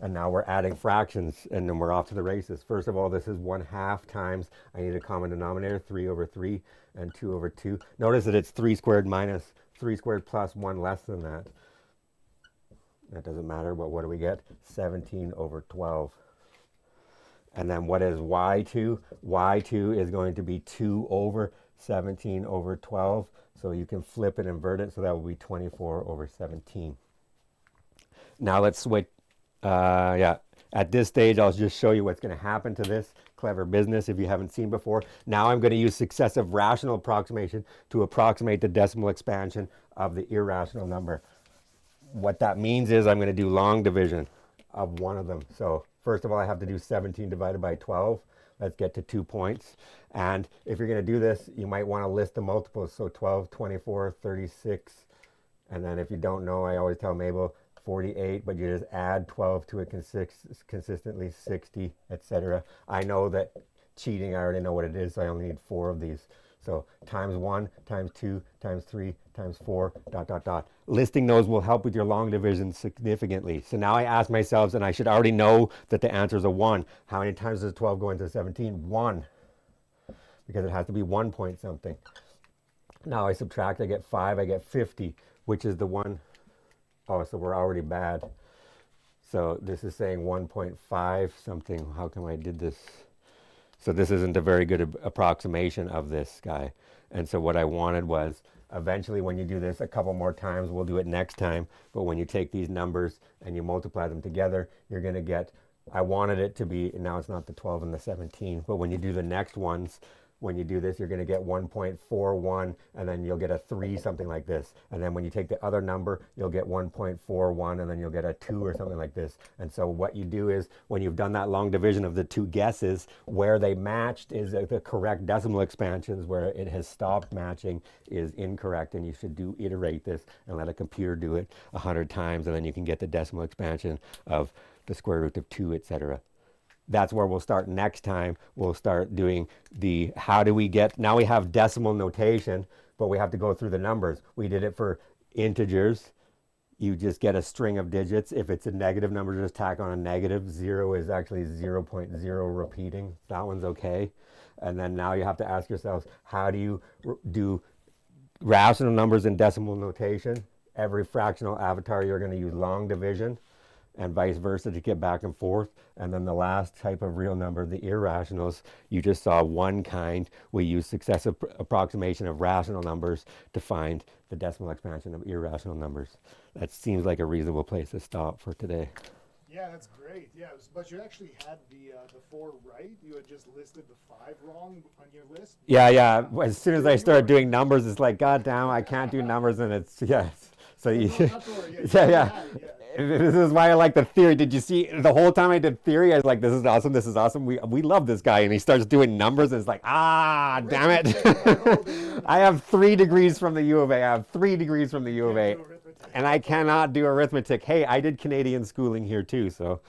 And now we're adding fractions, and then we're off to the races. First of all, this is 1/2 times, I need a common denominator, 3 over 3 and 2 over 2. Notice that it's 3 squared minus 3 squared plus 1 less than that. That doesn't matter, but what do we get? 17 over 12. And then what is y2? Y2 is going to be 2 over 17 over 12. So you can flip and invert it, so that will be 24 over 17. Now let's switch. At this stage, I'll just show you what's going to happen to this clever business if you haven't seen before. Now I'm going to use successive rational approximation to approximate the decimal expansion of the irrational number. What that means is I'm going to do long division of one of them. So first of all, I have to do 17 divided by 12. Let's get to 2 points. And if you're going to do this, you might want to list the multiples. So 12, 24, 36. And then if you don't know, I always tell Mabel, 48, but you just add 12 to it consistently, 60, etc. I know that cheating, I already know what it is, so I only need 4 of these. So times 1, times 2, times 3, times 4, ... Listing those will help with your long division significantly. So now I ask myself, and I should already know that the answer is a 1. How many times does 12 go into 17? 1. Because it has to be 1 point something. Now I subtract, I get 5, I get 50, which is the one. Oh, so we're already bad. So this is saying 1.5 something. How come I did this? So this isn't a very good approximation of this guy. And so what I wanted was, eventually when you do this a couple more times, we'll do it next time, but when you take these numbers and you multiply them together, you're going to get, I wanted it to be, now it's not the 12 and the 17, but when you do the next ones, when you do this, you're going to get 1.41, and then you'll get a 3, something like this. And then when you take the other number, you'll get 1.41, and then you'll get a 2 or something like this. And so what you do is, when you've done that long division of the two guesses, where they matched is the correct decimal expansions. Where it has stopped matching is incorrect, and you should iterate this and let a computer do it 100 times, and then you can get the decimal expansion of the square root of 2, etc. That's where we'll start next time. We'll start doing the how do we get, now we have decimal notation, but we have to go through the numbers. We did it for integers. You just get a string of digits. If it's a negative number, just tack on a negative. 0 is actually 0.0 repeating. That one's okay. And then now you have to ask yourselves, how do you do rational numbers in decimal notation? Every fractional avatar, you're going to use long division, and vice versa to get back and forth. And then the last type of real number, the irrationals, you just saw one kind. We use successive approximation of rational numbers to find the decimal expansion of irrational numbers. That seems like a reasonable place to stop for today. Yeah, that's great. Yeah, but you actually had the 4 right. You had just listed the 5 wrong on your list. Yeah. As soon as I started doing numbers, it's like, God damn, I can't do numbers, and it's, yes. So you, No, not to worry. yeah. This is why I like the theory. Did you see the whole time I did theory? I was like, this is awesome. This is awesome. We love this guy. And he starts doing numbers, and it's like, damn it. I have 3 degrees from the U of A. I have 3 degrees from the U of A. And I cannot do arithmetic. Hey, I did Canadian schooling here too, so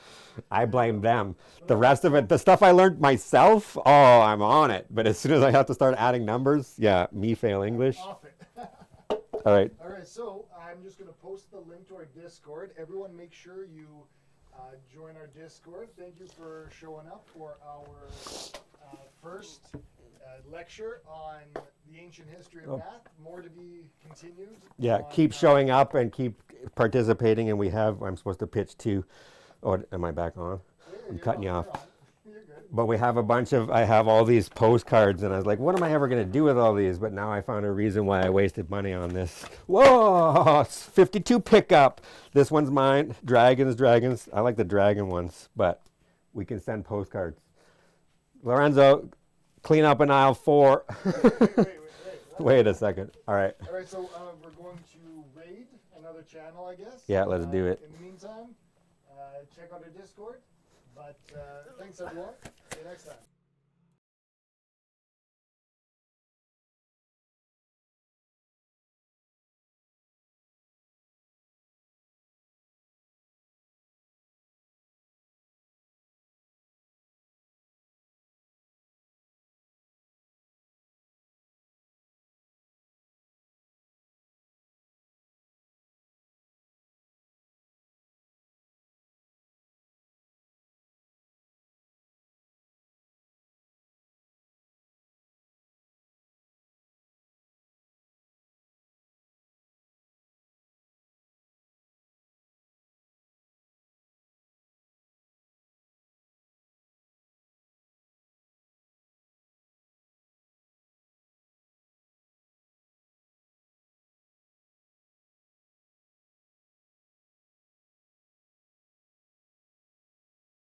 I blame them. The rest of it, the stuff I learned myself, oh, I'm on it. But as soon as I have to start adding numbers, yeah, me fail English. Off it. All right. All right, so I'm just going to post the link to our Discord. Everyone make sure you join our Discord. Thank you for showing up for our first lecture on the ancient history of math. More to be continued. Yeah, on, keep showing up and keep participating. And I'm supposed to pitch to, oh, am I back on? I'm cutting you off. You're good. But I have all these postcards, and I was like, what am I ever going to do with all these? But now I found a reason why I wasted money on this. Whoa, 52 pickup. This one's mine. Dragons. I like the dragon ones, but we can send postcards. Lorenzo, clean up in aisle 4. Wait. Wait a second. All right. All right, so we're going to raid another channel, I guess. Yeah, let's do it. In the meantime, check out our Discord. But thanks, everyone. See you next time.